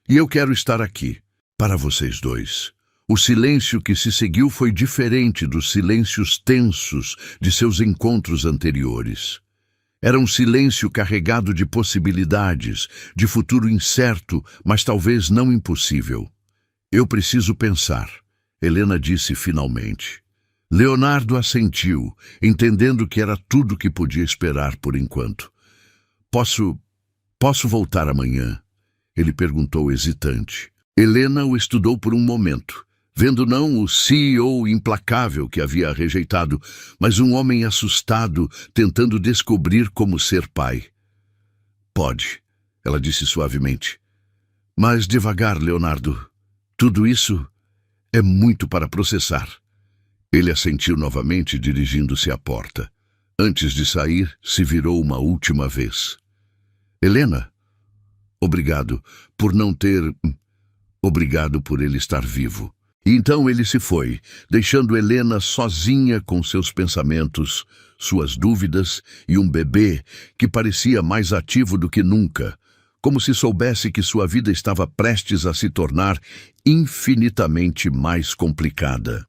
E eu quero estar aqui, para vocês dois. O silêncio que se seguiu foi diferente dos silêncios tensos de seus encontros anteriores. Era um silêncio carregado de possibilidades, de futuro incerto, mas talvez não impossível. Eu preciso pensar, Helena disse finalmente. Leonardo assentiu, entendendo que era tudo que podia esperar por enquanto. Posso voltar amanhã? Ele perguntou hesitante. Helena o estudou por um momento, vendo não o CEO implacável que havia rejeitado, mas um homem assustado, tentando descobrir como ser pai. Pode, ela disse suavemente. Mas devagar, Leonardo. Tudo isso é muito para processar. Ele assentiu novamente, dirigindo-se à porta. Antes de sair, se virou uma última vez. Helena, obrigado por não ter... Obrigado por ele estar vivo. E então ele se foi, deixando Helena sozinha com seus pensamentos, suas dúvidas e um bebê que parecia mais ativo do que nunca, como se soubesse que sua vida estava prestes a se tornar infinitamente mais complicada.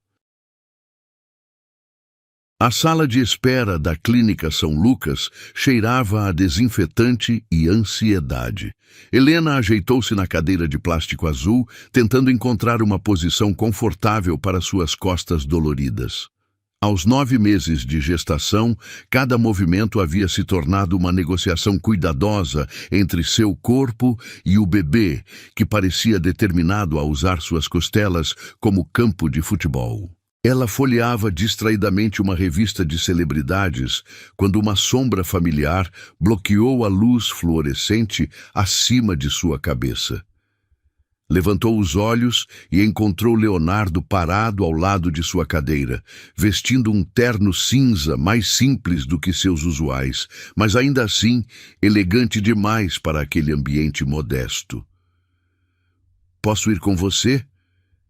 A sala de espera da Clínica São Lucas cheirava a desinfetante e ansiedade. Helena ajeitou-se na cadeira de plástico azul, tentando encontrar uma posição confortável para suas costas doloridas. Aos 9 meses de gestação, cada movimento havia se tornado uma negociação cuidadosa entre seu corpo e o bebê, que parecia determinado a usar suas costelas como campo de futebol. Ela folheava distraidamente uma revista de celebridades quando uma sombra familiar bloqueou a luz fluorescente acima de sua cabeça. Levantou os olhos e encontrou Leonardo parado ao lado de sua cadeira, vestindo um terno cinza mais simples do que seus usuais, mas ainda assim elegante demais para aquele ambiente modesto. "Posso ir com você?"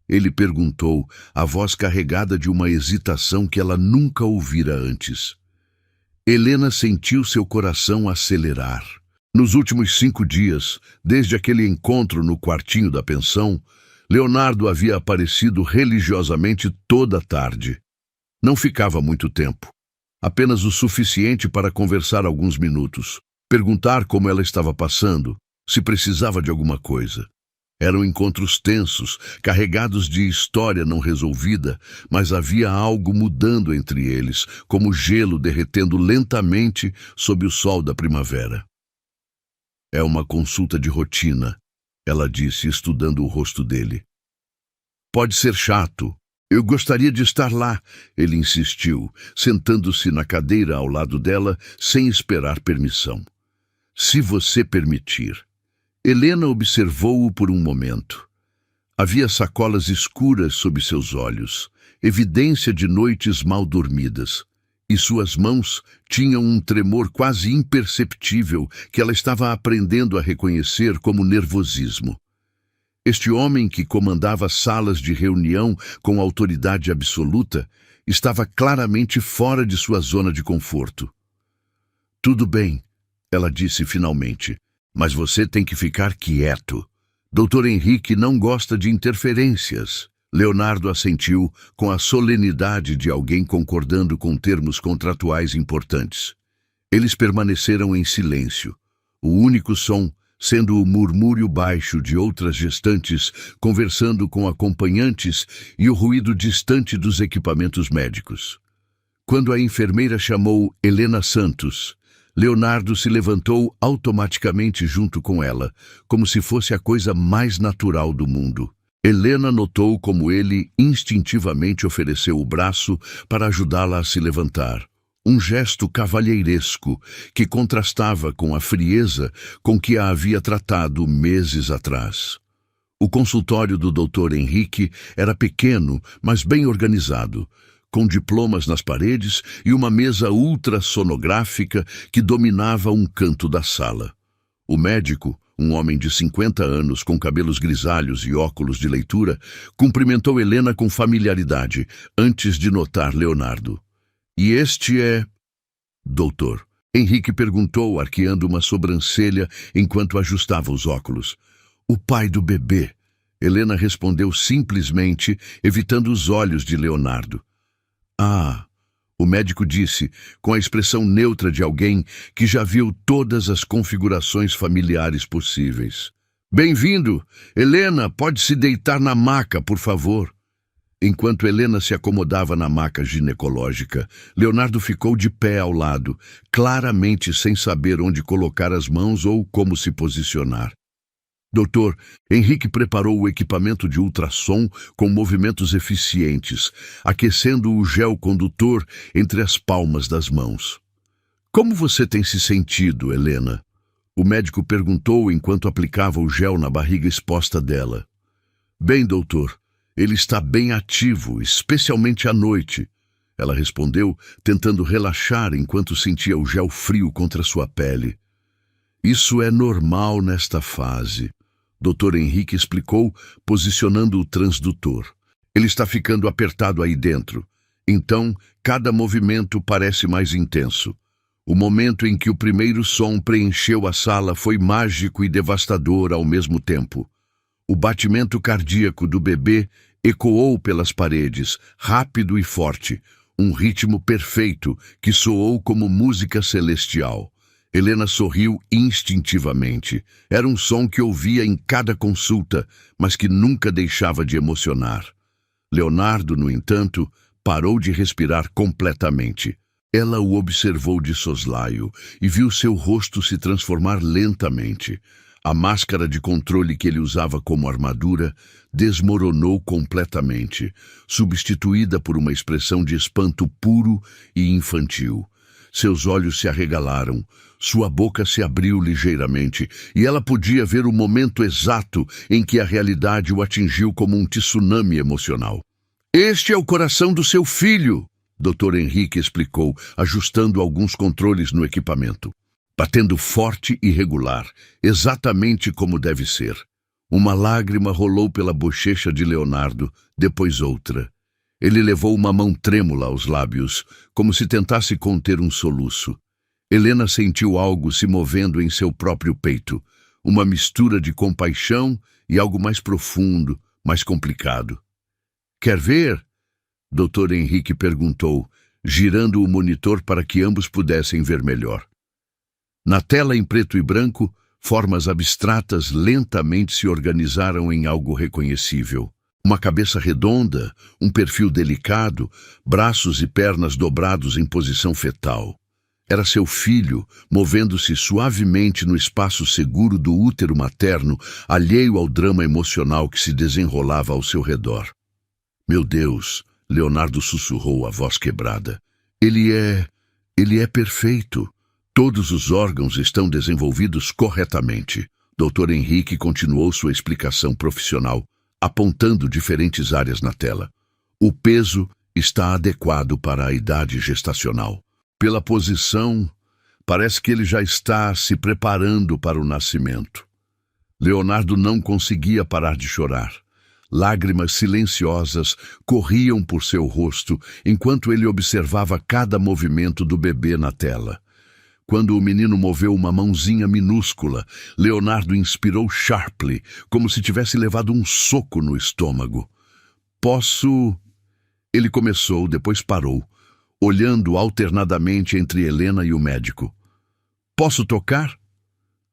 Ele perguntou, a voz carregada de uma hesitação que ela nunca ouvira antes. Helena sentiu seu coração acelerar. Nos últimos 5 dias, desde aquele encontro no quartinho da pensão, Leonardo havia aparecido religiosamente toda a tarde. Não ficava muito tempo, apenas o suficiente para conversar alguns minutos, perguntar como ela estava passando, se precisava de alguma coisa. Eram encontros tensos, carregados de história não resolvida, mas havia algo mudando entre eles, como gelo derretendo lentamente sob o sol da primavera. "É uma consulta de rotina", ela disse, estudando o rosto dele. "Pode ser chato. Eu gostaria de estar lá", ele insistiu, sentando-se na cadeira ao lado dela, sem esperar permissão. "Se você permitir." Helena observou-o por um momento. Havia sacolas escuras sob seus olhos, evidência de noites mal dormidas, e suas mãos tinham um tremor quase imperceptível que ela estava aprendendo a reconhecer como nervosismo. Este homem que comandava salas de reunião com autoridade absoluta estava claramente fora de sua zona de conforto. "Tudo bem", ela disse finalmente. "Mas você tem que ficar quieto. Dr. Henrique não gosta de interferências." Leonardo assentiu com a solenidade de alguém concordando com termos contratuais importantes. Eles permaneceram em silêncio, o único som sendo o murmúrio baixo de outras gestantes conversando com acompanhantes e o ruído distante dos equipamentos médicos. Quando a enfermeira chamou Helena Santos, Leonardo se levantou automaticamente junto com ela, como se fosse a coisa mais natural do mundo. Helena notou como ele instintivamente ofereceu o braço para ajudá-la a se levantar. Um gesto cavalheiresco que contrastava com a frieza com que a havia tratado meses atrás. O consultório do Dr. Henrique era pequeno, mas bem organizado, com diplomas nas paredes e uma mesa ultrassonográfica que dominava um canto da sala. O médico, um homem de 50 anos com cabelos grisalhos e óculos de leitura, cumprimentou Helena com familiaridade, antes de notar Leonardo. "E este é..." "Doutor?" Henrique perguntou, arqueando uma sobrancelha enquanto ajustava os óculos. "O pai do bebê." Helena respondeu simplesmente, evitando os olhos de Leonardo. "Ah", o médico disse, com a expressão neutra de alguém que já viu todas as configurações familiares possíveis. "Bem-vindo! Helena, pode se deitar na maca, por favor." Enquanto Helena se acomodava na maca ginecológica, Leonardo ficou de pé ao lado, claramente sem saber onde colocar as mãos ou como se posicionar. "Doutor, Henrique preparou o equipamento de ultrassom com movimentos eficientes, aquecendo o gel condutor entre as palmas das mãos." "Como você tem se sentido, Helena?" o médico perguntou enquanto aplicava o gel na barriga exposta dela. "Bem, doutor, ele está bem ativo, especialmente à noite." Ela respondeu, tentando relaxar enquanto sentia o gel frio contra sua pele. "Isso é normal nesta fase." Dr. Henrique explicou, posicionando o transdutor. "Ele está ficando apertado aí dentro. Então, cada movimento parece mais intenso. O momento em que o primeiro som preencheu a sala foi mágico e devastador ao mesmo tempo. O batimento cardíaco do bebê ecoou pelas paredes, rápido e forte, um ritmo perfeito que soou como música celestial. Helena sorriu instintivamente. Era um som que ouvia em cada consulta, mas que nunca deixava de emocionar. Leonardo, no entanto, parou de respirar completamente. Ela o observou de soslaio e viu seu rosto se transformar lentamente. A máscara de controle que ele usava como armadura desmoronou completamente, substituída por uma expressão de espanto puro e infantil. Seus olhos se arregalaram, sua boca se abriu ligeiramente, e ela podia ver o momento exato em que a realidade o atingiu como um tsunami emocional. "Este é o coração do seu filho", Dr. Henrique explicou, ajustando alguns controles no equipamento. Batendo forte e regular, exatamente como deve ser. Uma lágrima rolou pela bochecha de Leonardo, depois outra. Ele levou uma mão trêmula aos lábios, como se tentasse conter um soluço. Helena sentiu algo se movendo em seu próprio peito, uma mistura de compaixão e algo mais profundo, mais complicado. "Quer ver?" Dr. Henrique perguntou, girando o monitor para que ambos pudessem ver melhor. Na tela em preto e branco, formas abstratas lentamente se organizaram em algo reconhecível. Uma cabeça redonda, um perfil delicado, braços e pernas dobrados em posição fetal. Era seu filho, movendo-se suavemente no espaço seguro do útero materno, alheio ao drama emocional que se desenrolava ao seu redor. "Meu Deus", Leonardo sussurrou, a voz quebrada. Ele é perfeito. Todos os órgãos estão desenvolvidos corretamente." Dr. Henrique continuou sua explicação profissional, apontando diferentes áreas na tela. "O peso está adequado para a idade gestacional. Pela posição, parece que ele já está se preparando para o nascimento." Leonardo não conseguia parar de chorar. Lágrimas silenciosas corriam por seu rosto enquanto ele observava cada movimento do bebê na tela. Quando o menino moveu uma mãozinha minúscula, Leonardo inspirou sharply, como se tivesse levado um soco no estômago. "Posso..." Ele começou, depois parou, olhando alternadamente entre Helena e o médico. "Posso tocar?"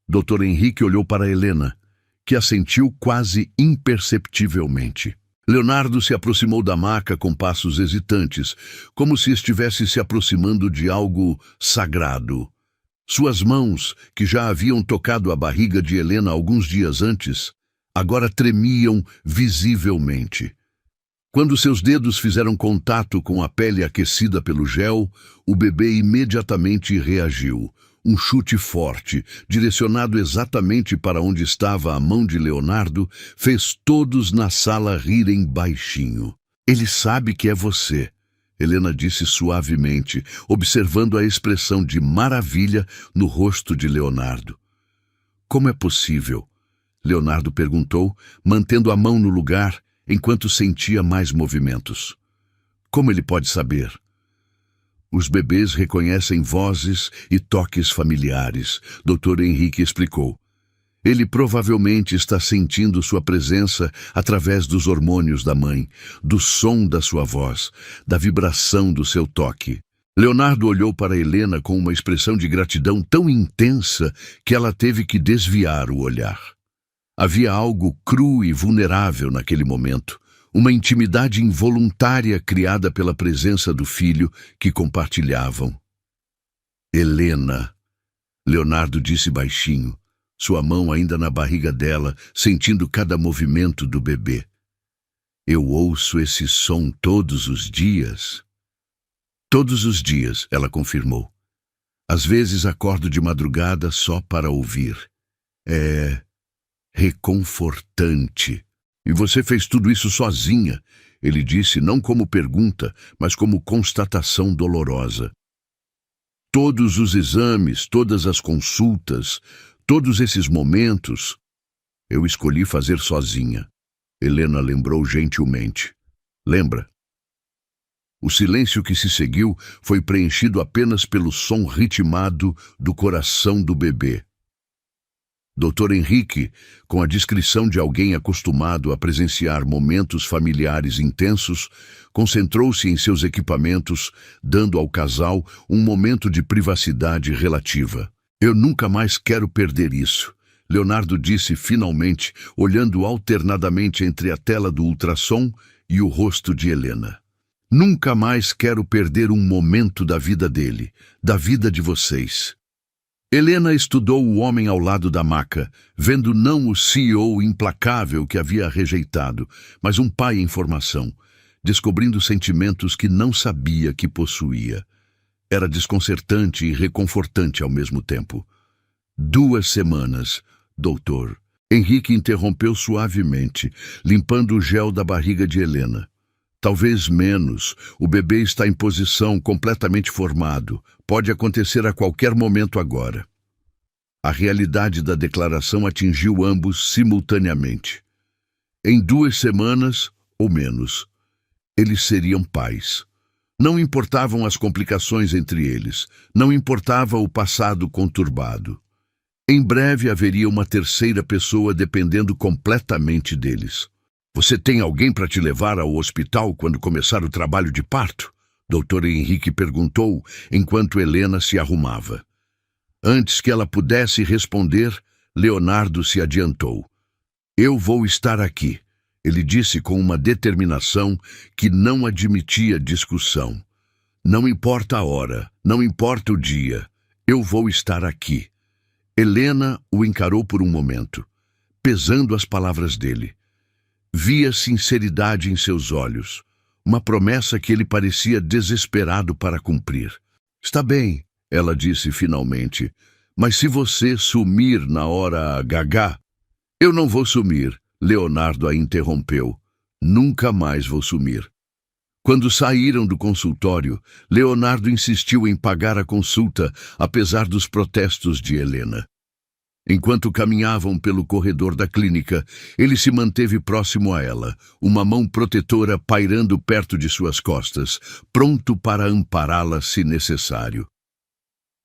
Dr. Henrique olhou para Helena, que assentiu quase imperceptivelmente. Leonardo se aproximou da maca com passos hesitantes, como se estivesse se aproximando de algo sagrado. Suas mãos, que já haviam tocado a barriga de Helena alguns dias antes, agora tremiam visivelmente. Quando seus dedos fizeram contato com a pele aquecida pelo gel, o bebê imediatamente reagiu. Um chute forte, direcionado exatamente para onde estava a mão de Leonardo, fez todos na sala rirem baixinho. "Ele sabe que é você", Helena disse suavemente, observando a expressão de maravilha no rosto de Leonardo. "Como é possível?" Leonardo perguntou, mantendo a mão no lugar enquanto sentia mais movimentos. "Como ele pode saber?" "Os bebês reconhecem vozes e toques familiares", Dr. Henrique explicou. "Ele provavelmente está sentindo sua presença através dos hormônios da mãe, do som da sua voz, da vibração do seu toque." Leonardo olhou para Helena com uma expressão de gratidão tão intensa que ela teve que desviar o olhar. Havia algo cru e vulnerável naquele momento, uma intimidade involuntária criada pela presença do filho que compartilhavam. "Helena", Leonardo disse baixinho, sua mão ainda na barriga dela, sentindo cada movimento do bebê. "Eu ouço esse som todos os dias." "Todos os dias", ela confirmou. "Às vezes acordo de madrugada só para ouvir. É reconfortante." "E você fez tudo isso sozinha?" ele disse, não como pergunta, mas como constatação dolorosa. "Todos os exames, todas as consultas, todos esses momentos, eu escolhi fazer sozinha." Helena lembrou gentilmente. "Lembra?" O silêncio que se seguiu foi preenchido apenas pelo som ritmado do coração do bebê. Dr. Henrique, com a discrição de alguém acostumado a presenciar momentos familiares intensos, concentrou-se em seus equipamentos, dando ao casal um momento de privacidade relativa. Eu nunca mais quero perder isso, Leonardo disse finalmente, olhando alternadamente entre a tela do ultrassom e o rosto de Helena. Nunca mais quero perder um momento da vida dele, da vida de vocês. Helena estudou o homem ao lado da maca, vendo não o CEO implacável que havia rejeitado, mas um pai em formação, descobrindo sentimentos que não sabia que possuía. Era desconcertante e reconfortante ao mesmo tempo. 2 semanas, doutor. Henrique interrompeu suavemente, limpando o gel da barriga de Helena. Talvez menos. O bebê está em posição, completamente formado. Pode acontecer a qualquer momento agora. A realidade da declaração atingiu ambos simultaneamente. Em 2 semanas, ou menos, eles seriam pais. Não importavam as complicações entre eles. Não importava o passado conturbado. Em breve haveria uma terceira pessoa dependendo completamente deles. Você tem alguém para te levar ao hospital quando começar o trabalho de parto? Dr. Henrique perguntou, enquanto Helena se arrumava. Antes que ela pudesse responder, Leonardo se adiantou. Eu vou estar aqui, ele disse com uma determinação que não admitia discussão. Não importa a hora, não importa o dia, eu vou estar aqui. Helena o encarou por um momento, pesando as palavras dele. Via sinceridade em seus olhos, uma promessa que ele parecia desesperado para cumprir. Está bem, ela disse finalmente, mas se você sumir na hora H, eu não vou sumir, Leonardo a interrompeu. Nunca mais vou sumir. Quando saíram do consultório, Leonardo insistiu em pagar a consulta, apesar dos protestos de Helena. Enquanto caminhavam pelo corredor da clínica, ele se manteve próximo a ela, uma mão protetora pairando perto de suas costas, pronto para ampará-la se necessário.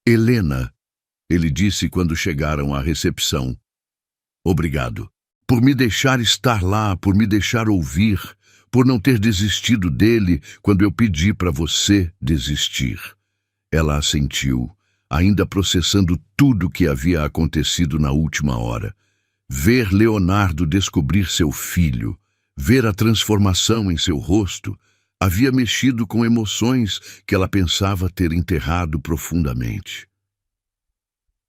Helena, ele disse quando chegaram à recepção. Obrigado. Por me deixar estar lá, por me deixar ouvir, por não ter desistido dele quando eu pedi para você desistir. Ela assentiu, ainda processando tudo o que havia acontecido na última hora. Ver Leonardo descobrir seu filho, ver a transformação em seu rosto, havia mexido com emoções que ela pensava ter enterrado profundamente.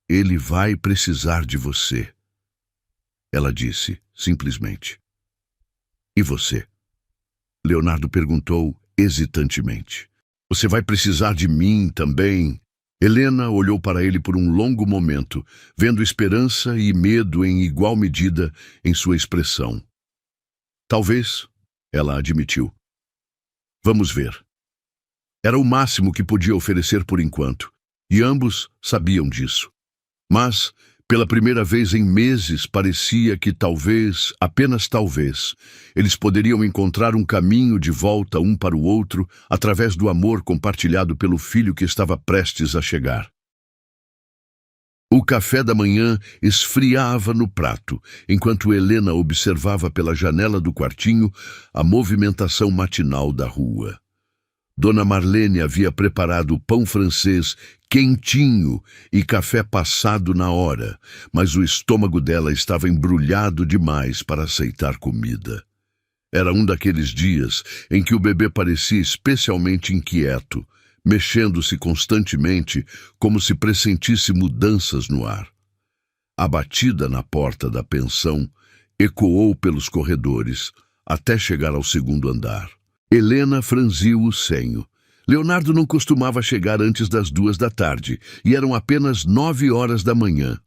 Ele vai precisar de você, ela disse, simplesmente. E você? Leonardo perguntou hesitantemente. Você vai precisar de mim também? Helena olhou para ele por um longo momento, vendo esperança e medo em igual medida em sua expressão. Talvez, ela admitiu. Vamos ver. Era o máximo que podia oferecer por enquanto, e ambos sabiam disso. Mas, pela primeira vez em meses, parecia que talvez, apenas talvez, eles poderiam encontrar um caminho de volta um para o outro através do amor compartilhado pelo filho que estava prestes a chegar. O café da manhã esfriava no prato, enquanto Helena observava pela janela do quartinho a movimentação matinal da rua. Dona Marlene havia preparado pão francês quentinho e café passado na hora, mas o estômago dela estava embrulhado demais para aceitar comida. Era um daqueles dias em que o bebê parecia especialmente inquieto, mexendo-se constantemente como se pressentisse mudanças no ar. A batida na porta da pensão ecoou pelos corredores até chegar ao 2º andar. Helena franziu o senho. Leonardo não costumava chegar antes das 2 da tarde, e eram apenas 9 horas da manhã.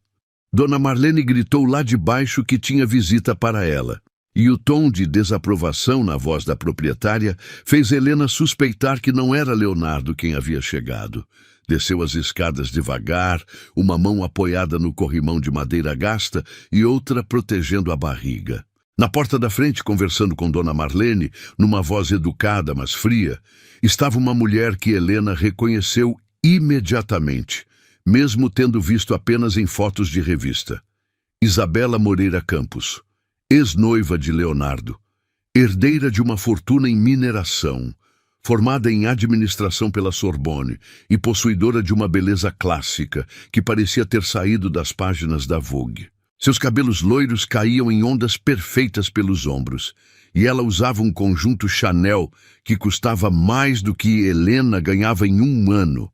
Dona Marlene gritou lá de baixo que tinha visita para ela, e o tom de desaprovação na voz da proprietária fez Helena suspeitar que não era Leonardo quem havia chegado. Desceu as escadas devagar, uma mão apoiada no corrimão de madeira gasta e outra protegendo a barriga. Na porta da frente, conversando com Dona Marlene, numa voz educada, mas fria, estava uma mulher que Helena reconheceu imediatamente, mesmo tendo visto apenas em fotos de revista. Isabela Moreira Campos, ex-noiva de Leonardo, herdeira de uma fortuna em mineração, formada em administração pela Sorbonne e possuidora de uma beleza clássica que parecia ter saído das páginas da Vogue. Seus cabelos loiros caíam em ondas perfeitas pelos ombros, e ela usava um conjunto Chanel que custava mais do que Helena ganhava em um ano.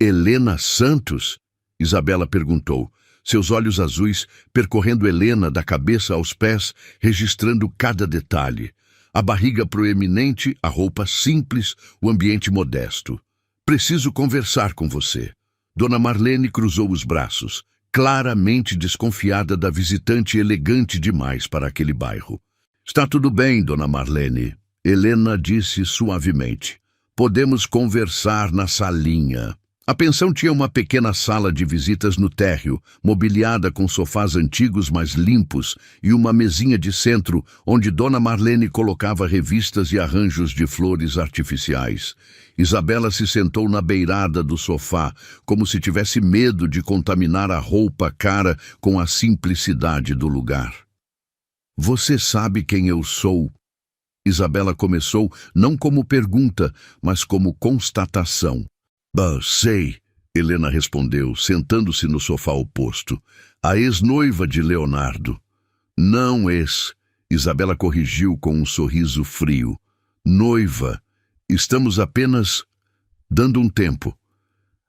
Helena Santos? Isabela perguntou, seus olhos azuis percorrendo Helena da cabeça aos pés, registrando cada detalhe. A barriga proeminente, a roupa simples, o ambiente modesto. Preciso conversar com você. Dona Marlene cruzou os braços, claramente desconfiada da visitante elegante demais para aquele bairro. Está tudo bem, Dona Marlene, Helena disse suavemente. Podemos conversar na salinha. A pensão tinha uma pequena sala de visitas no térreo, mobiliada com sofás antigos mas limpos e uma mesinha de centro onde Dona Marlene colocava revistas e arranjos de flores artificiais. Isabela se sentou na beirada do sofá, como se tivesse medo de contaminar a roupa cara com a simplicidade do lugar. Você sabe quem eu sou? Isabela começou não como pergunta, mas como constatação. Sei, Helena respondeu, sentando-se no sofá oposto. A ex-noiva de Leonardo. Não ex, Isabela corrigiu com um sorriso frio. Noiva. Estamos apenas dando um tempo.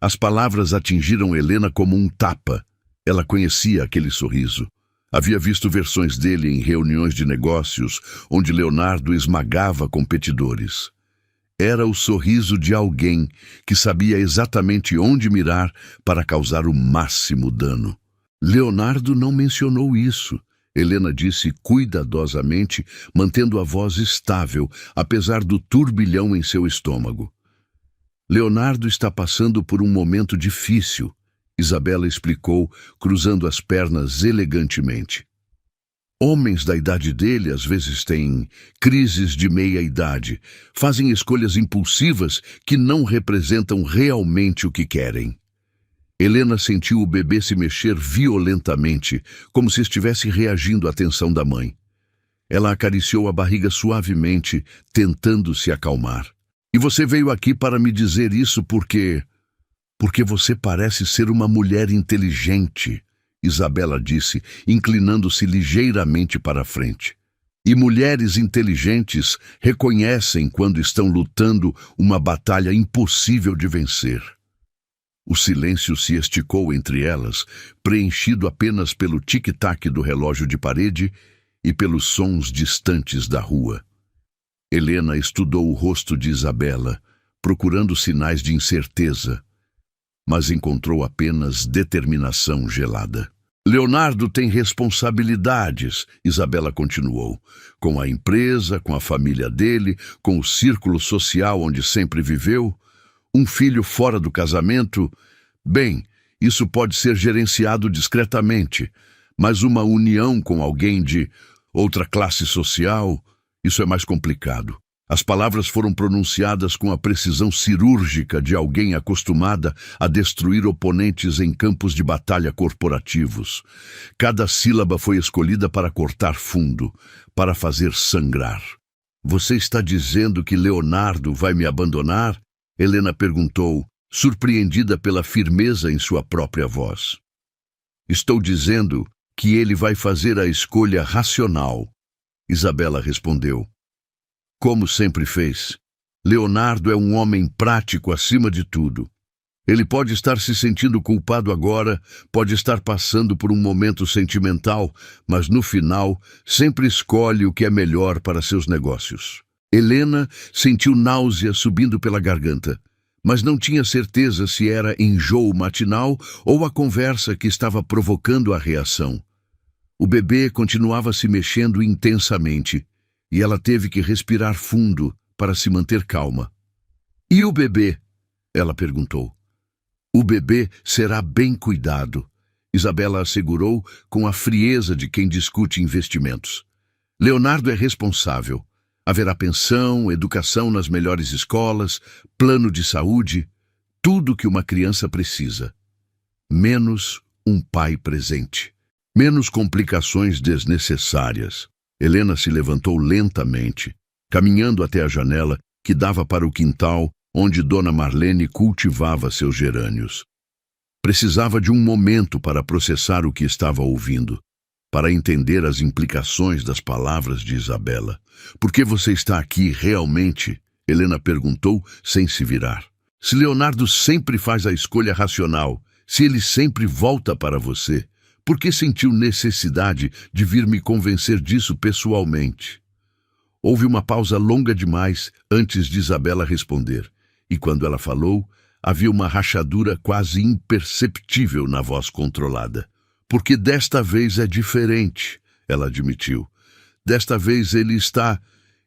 As palavras atingiram Helena como um tapa. Ela conhecia aquele sorriso. Havia visto versões dele em reuniões de negócios, onde Leonardo esmagava competidores. Era o sorriso de alguém que sabia exatamente onde mirar para causar o máximo dano. Leonardo não mencionou isso, Helena disse cuidadosamente, mantendo a voz estável, apesar do turbilhão em seu estômago. Leonardo está passando por um momento difícil, Isabela explicou, cruzando as pernas elegantemente. Homens da idade dele às vezes têm crises de meia-idade, fazem escolhas impulsivas que não representam realmente o que querem. Helena sentiu o bebê se mexer violentamente, como se estivesse reagindo à tensão da mãe. Ela acariciou a barriga suavemente, tentando se acalmar. E você veio aqui para me dizer isso porque você parece ser uma mulher inteligente, Isabela disse, inclinando-se ligeiramente para a frente. E mulheres inteligentes reconhecem quando estão lutando uma batalha impossível de vencer. O silêncio se esticou entre elas, preenchido apenas pelo tic-tac do relógio de parede e pelos sons distantes da rua. Helena estudou o rosto de Isabela, procurando sinais de incerteza, mas encontrou apenas determinação gelada. Leonardo tem responsabilidades, Isabela continuou, com a empresa, com a família dele, com o círculo social onde sempre viveu. Um filho fora do casamento, bem, isso pode ser gerenciado discretamente, mas uma união com alguém de outra classe social, isso é mais complicado. As palavras foram pronunciadas com a precisão cirúrgica de alguém acostumada a destruir oponentes em campos de batalha corporativos. Cada sílaba foi escolhida para cortar fundo, para fazer sangrar. Você está dizendo que Leonardo vai me abandonar? Helena perguntou, surpreendida pela firmeza em sua própria voz. Estou dizendo que ele vai fazer a escolha racional, Isabela respondeu. Como sempre fez. Leonardo é um homem prático acima de tudo. Ele pode estar se sentindo culpado agora, pode estar passando por um momento sentimental, mas no final sempre escolhe o que é melhor para seus negócios. Helena sentiu náusea subindo pela garganta, mas não tinha certeza se era enjoo matinal ou a conversa que estava provocando a reação. O bebê continuava se mexendo intensamente, e ela teve que respirar fundo para se manter calma. E o bebê? Ela perguntou. O bebê será bem cuidado, Isabela assegurou com a frieza de quem discute investimentos. Leonardo é responsável. Haverá pensão, educação nas melhores escolas, plano de saúde, tudo que uma criança precisa. Menos um pai presente. Menos complicações desnecessárias. Helena se levantou lentamente, caminhando até a janela que dava para o quintal onde Dona Marlene cultivava seus gerânios. Precisava de um momento para processar o que estava ouvindo, para entender as implicações das palavras de Isabela. Por que você está aqui realmente? Helena perguntou sem se virar. Se Leonardo sempre faz a escolha racional, se ele sempre volta para você, por que sentiu necessidade de vir me convencer disso pessoalmente? Houve uma pausa longa demais antes de Isabela responder, e quando ela falou, havia uma rachadura quase imperceptível na voz controlada. Porque desta vez é diferente, ela admitiu. Desta vez ele está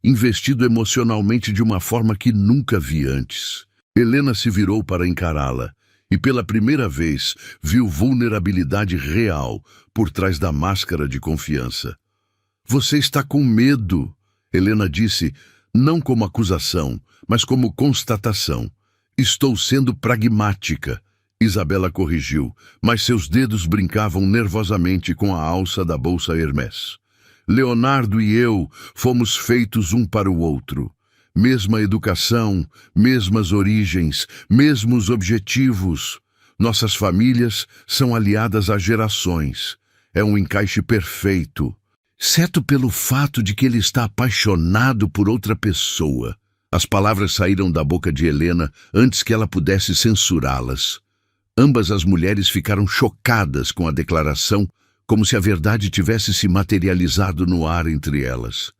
investido emocionalmente de uma forma que nunca vi antes. Helena se virou para encará-la e pela primeira vez viu vulnerabilidade real por trás da máscara de confiança. Você está com medo, Helena disse, não como acusação, mas como constatação. Estou sendo pragmática, Isabela corrigiu, mas seus dedos brincavam nervosamente com a alça da bolsa Hermès. Leonardo e eu fomos feitos um para o outro. Mesma educação, mesmas origens, mesmos objetivos. Nossas famílias são aliadas há gerações. É um encaixe perfeito, exceto pelo fato de que ele está apaixonado por outra pessoa. As palavras saíram da boca de Helena antes que ela pudesse censurá-las. Ambas as mulheres ficaram chocadas com a declaração, como se a verdade tivesse se materializado no ar entre elas.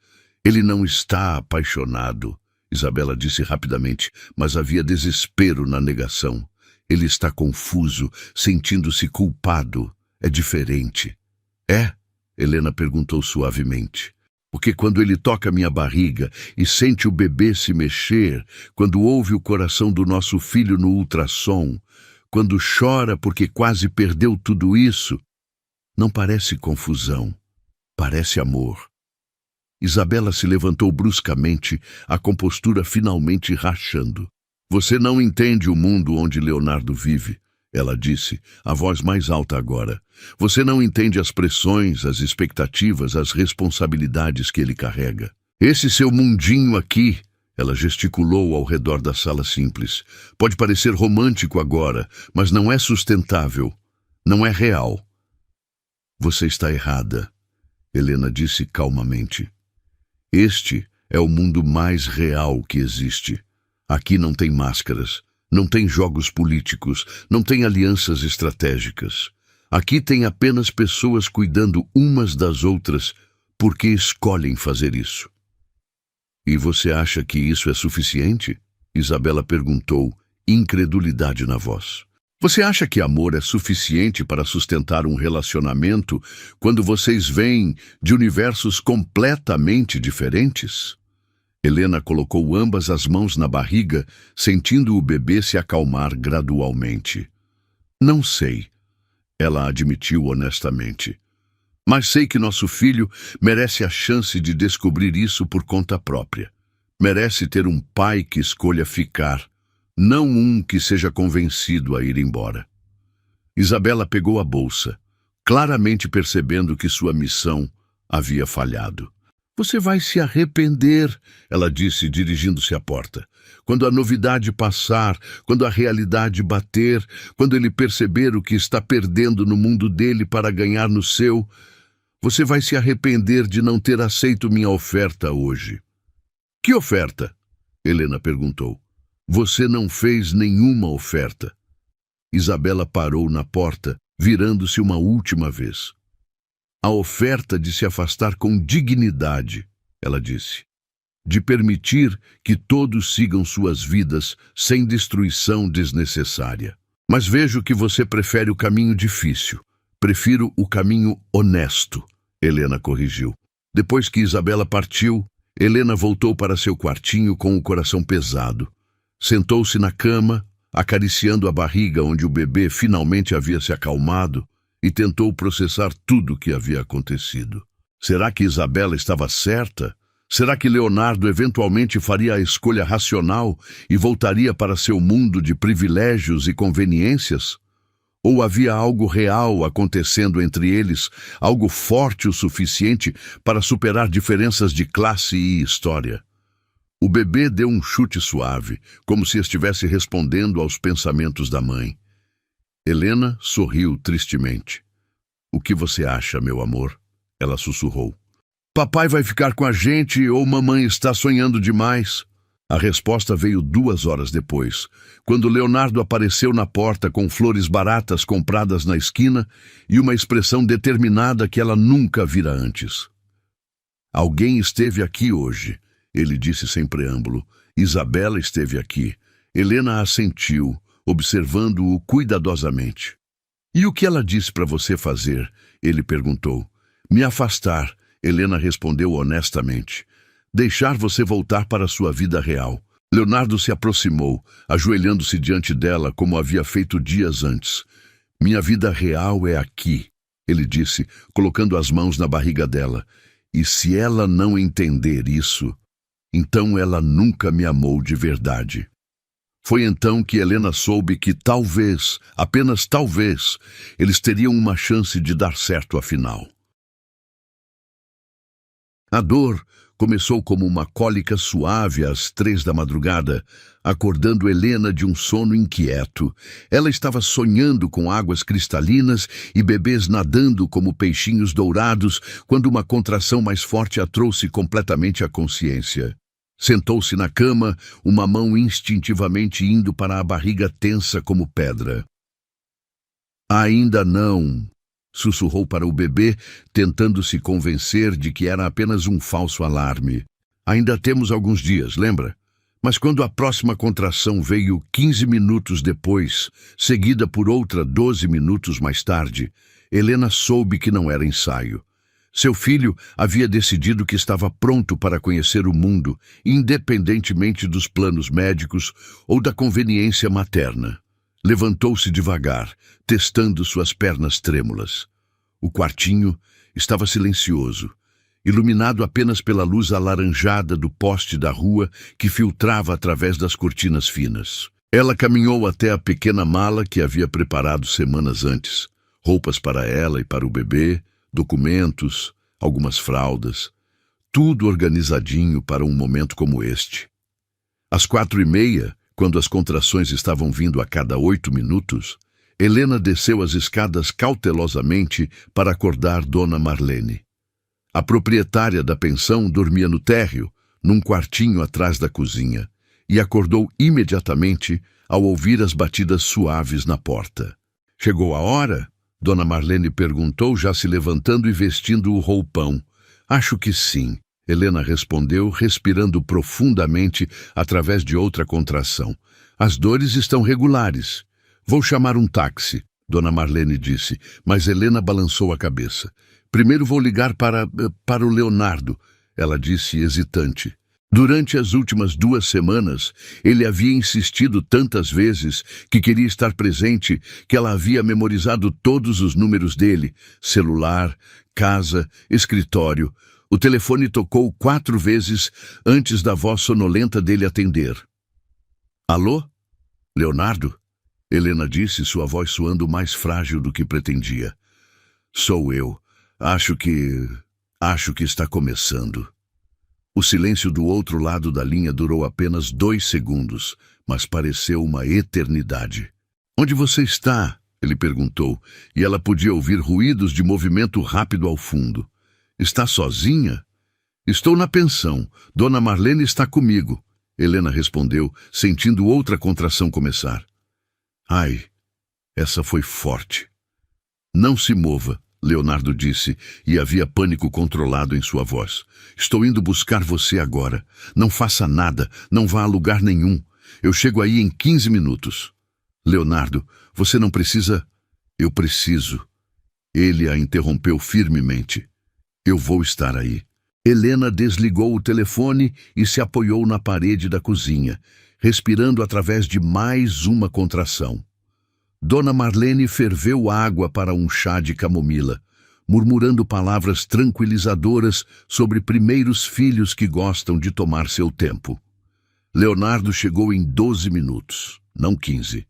Ele não está apaixonado, Isabela disse rapidamente, mas havia desespero na negação. Ele está confuso, sentindo-se culpado. É diferente. É? Helena perguntou suavemente. Porque quando ele toca minha barriga e sente o bebê se mexer, quando ouve o coração do nosso filho no ultrassom, quando chora porque quase perdeu tudo isso, não parece confusão, parece amor. Isabela se levantou bruscamente, a compostura finalmente rachando. Você não entende o mundo onde Leonardo vive, ela disse, a voz mais alta agora. Você não entende as pressões, as expectativas, as responsabilidades que ele carrega. Esse seu mundinho aqui, ela gesticulou ao redor da sala simples, pode parecer romântico agora, mas não é sustentável, não é real. Você está errada, Helena disse calmamente. Este é o mundo mais real que existe. Aqui não tem máscaras, não tem jogos políticos, não tem alianças estratégicas. Aqui tem apenas pessoas cuidando umas das outras porque escolhem fazer isso. E você acha que isso é suficiente? Isabela perguntou, incredulidade na voz. Você acha que amor é suficiente para sustentar um relacionamento quando vocês vêm de universos completamente diferentes? Helena colocou ambas as mãos na barriga, sentindo o bebê se acalmar gradualmente. Não sei, ela admitiu honestamente. Mas sei que nosso filho merece a chance de descobrir isso por conta própria. Merece ter um pai que escolha ficar, não um que seja convencido a ir embora. Isabela pegou a bolsa, claramente percebendo que sua missão havia falhado. Você vai se arrepender, ela disse, dirigindo-se à porta. Quando a novidade passar, quando a realidade bater, quando ele perceber o que está perdendo no mundo dele para ganhar no seu, você vai se arrepender de não ter aceito minha oferta hoje. Que oferta? Helena perguntou. Você não fez nenhuma oferta. Isabela parou na porta, virando-se uma última vez. A oferta de se afastar com dignidade, ela disse. De permitir que todos sigam suas vidas sem destruição desnecessária. Mas vejo que você prefere o caminho difícil. Prefiro o caminho honesto, Helena corrigiu. Depois que Isabela partiu, Helena voltou para seu quartinho com o coração pesado. Sentou-se na cama, acariciando a barriga onde o bebê finalmente havia se acalmado, e tentou processar tudo o que havia acontecido. Será que Isabela estava certa? Será que Leonardo eventualmente faria a escolha racional e voltaria para seu mundo de privilégios e conveniências? Ou havia algo real acontecendo entre eles, algo forte o suficiente para superar diferenças de classe e história? O bebê deu um chute suave, como se estivesse respondendo aos pensamentos da mãe. Helena sorriu tristemente. "O que você acha, meu amor?" Ela sussurrou. "Papai vai ficar com a gente ou mamãe está sonhando demais?" A resposta veio 2 horas depois, quando Leonardo apareceu na porta com flores baratas compradas na esquina e uma expressão determinada que ela nunca vira antes. "Alguém esteve aqui hoje", ele disse sem preâmbulo. "Isabela esteve aqui." Helena assentiu, observando-o cuidadosamente. "E o que ela disse para você fazer?" ele perguntou. "Me afastar", Helena respondeu honestamente. "Deixar você voltar para sua vida real." Leonardo se aproximou, ajoelhando-se diante dela como havia feito dias antes. "Minha vida real é aqui", ele disse, colocando as mãos na barriga dela. "E se ela não entender isso, então ela nunca me amou de verdade." Foi então que Helena soube que talvez, apenas talvez, eles teriam uma chance de dar certo afinal. A dor começou como uma cólica suave às 3 da madrugada, acordando Helena de um sono inquieto. Ela estava sonhando com águas cristalinas e bebês nadando como peixinhos dourados, quando uma contração mais forte a trouxe completamente à consciência. Sentou-se na cama, uma mão instintivamente indo para a barriga tensa como pedra. "Ainda não", sussurrou para o bebê, tentando se convencer de que era apenas um falso alarme. "Ainda temos alguns dias, lembra?" Mas quando a próxima contração veio 15 minutos depois, seguida por outra 12 minutos mais tarde, Helena soube que não era ensaio. Seu filho havia decidido que estava pronto para conhecer o mundo, independentemente dos planos médicos ou da conveniência materna. Levantou-se devagar, testando suas pernas trêmulas. O quartinho estava silencioso, iluminado apenas pela luz alaranjada do poste da rua que filtrava através das cortinas finas. Ela caminhou até a pequena mala que havia preparado semanas antes. Roupas para ela e para o bebê, documentos, algumas fraldas, tudo organizadinho para um momento como este. Às 4h30, quando as contrações estavam vindo a cada 8 minutos, Helena desceu as escadas cautelosamente para acordar Dona Marlene. A proprietária da pensão dormia no térreo, num quartinho atrás da cozinha, e acordou imediatamente ao ouvir as batidas suaves na porta. "Chegou a hora?" Dona Marlene perguntou, já se levantando e vestindo o roupão. "Acho que sim", Helena respondeu, respirando profundamente através de outra contração. "As dores estão regulares." "Vou chamar um táxi", Dona Marlene disse, mas Helena balançou a cabeça. "Primeiro vou ligar para o Leonardo", ela disse hesitante. Durante as últimas 2 semanas, ele havia insistido tantas vezes que queria estar presente que ela havia memorizado todos os números dele: celular, casa, escritório. O telefone tocou 4 vezes antes da voz sonolenta dele atender. "Alô? Leonardo?" Helena disse, sua voz soando mais frágil do que pretendia. "Sou eu. Acho que está começando." O silêncio do outro lado da linha durou apenas 2 segundos, mas pareceu uma eternidade. "Onde você está?" ele perguntou, e ela podia ouvir ruídos de movimento rápido ao fundo. "Está sozinha?" "Estou na pensão. Dona Marlene está comigo", Helena respondeu, sentindo outra contração começar. "Ai, essa foi forte." "Não se mova", Leonardo disse, e havia pânico controlado em sua voz. "Estou indo buscar você agora. Não faça nada, não vá a lugar nenhum. Eu chego aí em 15 minutos. "Leonardo, você não precisa..." "Eu preciso." Ele a interrompeu firmemente. "Eu vou estar aí." Helena desligou o telefone e se apoiou na parede da cozinha, respirando através de mais uma contração. Dona Marlene ferveu água para um chá de camomila, murmurando palavras tranquilizadoras sobre primeiros filhos que gostam de tomar seu tempo. Leonardo chegou em 12 minutos, não 15.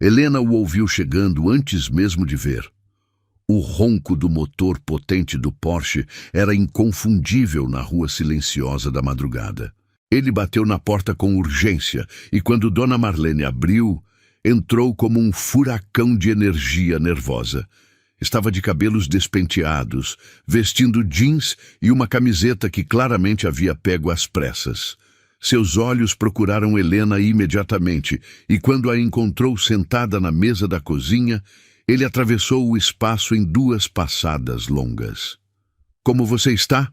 Helena o ouviu chegando antes mesmo de ver. O ronco do motor potente do Porsche era inconfundível na rua silenciosa da madrugada. Ele bateu na porta com urgência e, quando Dona Marlene abriu, entrou como um furacão de energia nervosa. Estava de cabelos despenteados, vestindo jeans e uma camiseta que claramente havia pego às pressas. Seus olhos procuraram Helena imediatamente, e quando a encontrou sentada na mesa da cozinha, ele atravessou o espaço em 2 passadas longas. "Como você está?"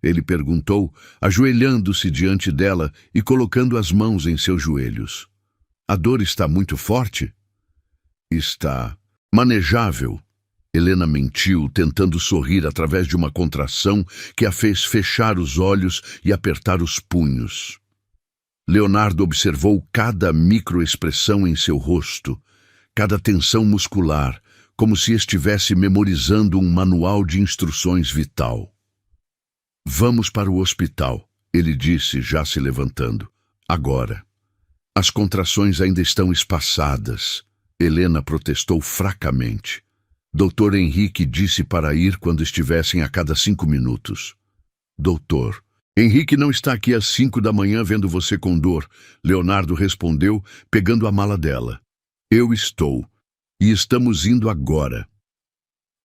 ele perguntou, ajoelhando-se diante dela e colocando as mãos em seus joelhos. "A dor está muito forte?" "Está manejável." Helena mentiu, tentando sorrir através de uma contração que a fez fechar os olhos e apertar os punhos. Leonardo observou cada microexpressão em seu rosto, cada tensão muscular, como se estivesse memorizando um manual de instruções vital. "Vamos para o hospital", ele disse, já se levantando. "Agora." "As contrações ainda estão espaçadas." Helena protestou fracamente. Dr. Henrique disse para ir quando estivessem a cada 5 minutos. "Doutor, Henrique não está aqui às 5 da manhã vendo você com dor", Leonardo respondeu, pegando a mala dela. "Eu estou. E estamos indo agora."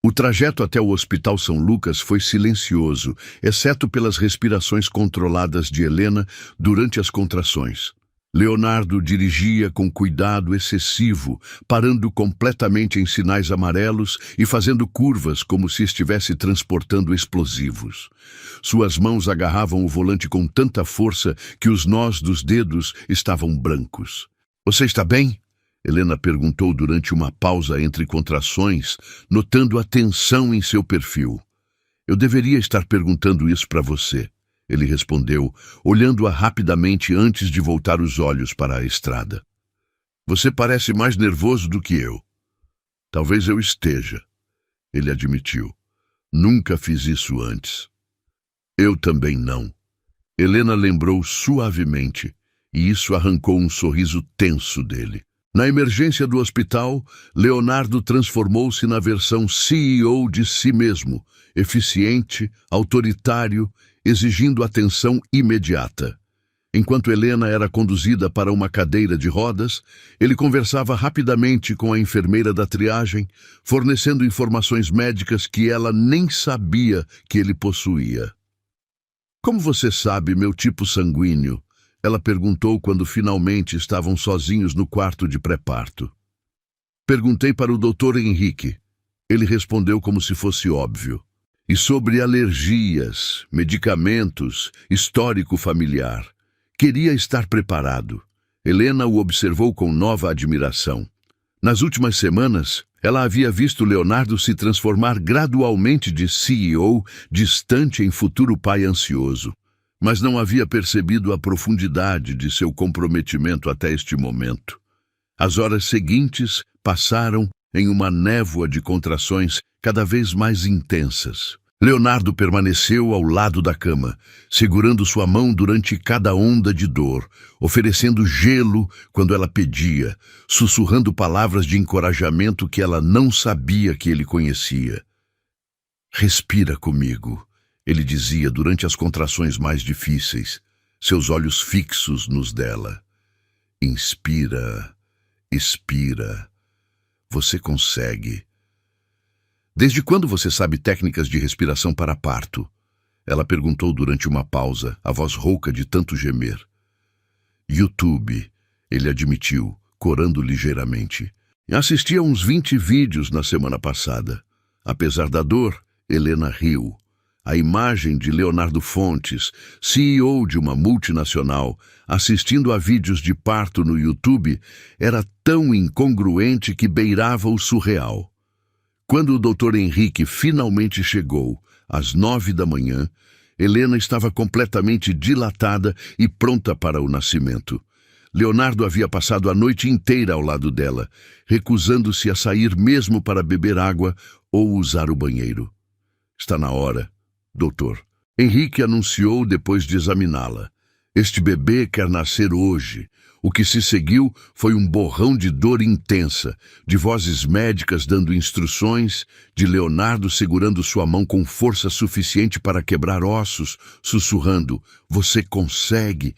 O trajeto até o Hospital São Lucas foi silencioso, exceto pelas respirações controladas de Helena durante as contrações. Leonardo dirigia com cuidado excessivo, parando completamente em sinais amarelos e fazendo curvas como se estivesse transportando explosivos. Suas mãos agarravam o volante com tanta força que os nós dos dedos estavam brancos. "Você está bem?" Helena perguntou durante uma pausa entre contrações, notando a tensão em seu perfil. "Eu deveria estar perguntando isso para você", ele respondeu, olhando-a rapidamente antes de voltar os olhos para a estrada. "Você parece mais nervoso do que eu." "Talvez eu esteja", ele admitiu. "Nunca fiz isso antes." "Eu também não." Helena lembrou suavemente, e isso arrancou um sorriso tenso dele. Na emergência do hospital, Leonardo transformou-se na versão CEO de si mesmo, eficiente, autoritário, exigindo atenção imediata. Enquanto Helena era conduzida para uma cadeira de rodas, ele conversava rapidamente com a enfermeira da triagem, fornecendo informações médicas que ela nem sabia que ele possuía. "Como você sabe meu tipo sanguíneo?" ela perguntou quando finalmente estavam sozinhos no quarto de pré-parto. "Perguntei para o Dr. Henrique." Ele respondeu como se fosse óbvio. "E sobre alergias, medicamentos, histórico familiar. Queria estar preparado." Helena o observou com nova admiração. Nas últimas semanas, ela havia visto Leonardo se transformar gradualmente de CEO distante em futuro pai ansioso, mas não havia percebido a profundidade de seu comprometimento até este momento. As horas seguintes passaram em uma névoa de contrações cada vez mais intensas. Leonardo permaneceu ao lado da cama, segurando sua mão durante cada onda de dor, oferecendo gelo quando ela pedia, sussurrando palavras de encorajamento que ela não sabia que ele conhecia. "Respira comigo", ele dizia durante as contrações mais difíceis, seus olhos fixos nos dela. "Inspira, expira. Você consegue." "Desde quando você sabe técnicas de respiração para parto?" ela perguntou durante uma pausa, a voz rouca de tanto gemer. "YouTube", ele admitiu, corando ligeiramente. "Assisti a uns 20 vídeos na semana passada." Apesar da dor, Helena riu. A imagem de Leonardo Fontes, CEO de uma multinacional, assistindo a vídeos de parto no YouTube, era tão incongruente que beirava o surreal. Quando o Dr. Henrique finalmente chegou, às 9 da manhã, Helena estava completamente dilatada e pronta para o nascimento. Leonardo havia passado a noite inteira ao lado dela, recusando-se a sair mesmo para beber água ou usar o banheiro. "Está na hora, doutor", Henrique anunciou depois de examiná-la. "Este bebê quer nascer hoje. O que se seguiu foi um borrão de dor intensa, de vozes médicas dando instruções, de Leonardo segurando sua mão com força suficiente para quebrar ossos, sussurrando: "Você consegue",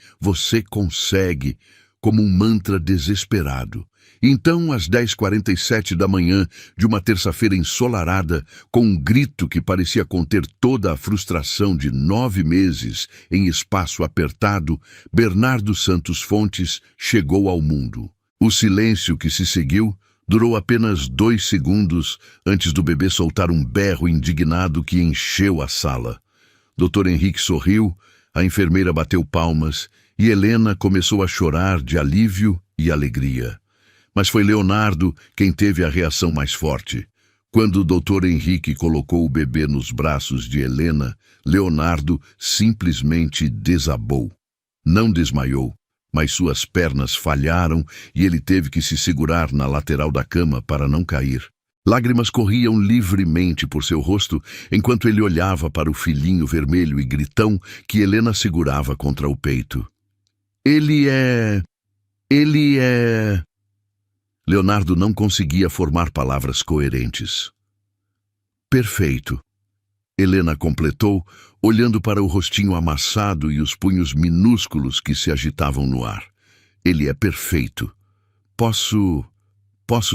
como um mantra desesperado. Então, às 10h47 da manhã de uma terça-feira ensolarada, com um grito que parecia conter toda a frustração de 9 meses em espaço apertado, Bernardo Santos Fontes chegou ao mundo. O silêncio que se seguiu durou apenas 2 segundos antes do bebê soltar um berro indignado que encheu a sala. Dr. Henrique sorriu, a enfermeira bateu palmas e Helena começou a chorar de alívio e alegria. Mas foi Leonardo quem teve a reação mais forte. Quando o Dr. Henrique colocou o bebê nos braços de Helena, Leonardo simplesmente desabou. Não desmaiou, mas suas pernas falharam e ele teve que se segurar na lateral da cama para não cair. Lágrimas corriam livremente por seu rosto enquanto ele olhava para o filhinho vermelho e gritão que Helena segurava contra o peito. Ele é... Leonardo não conseguia formar palavras coerentes. Perfeito, Helena completou, olhando para o rostinho amassado e os punhos minúsculos que se agitavam no ar. Ele é perfeito. Posso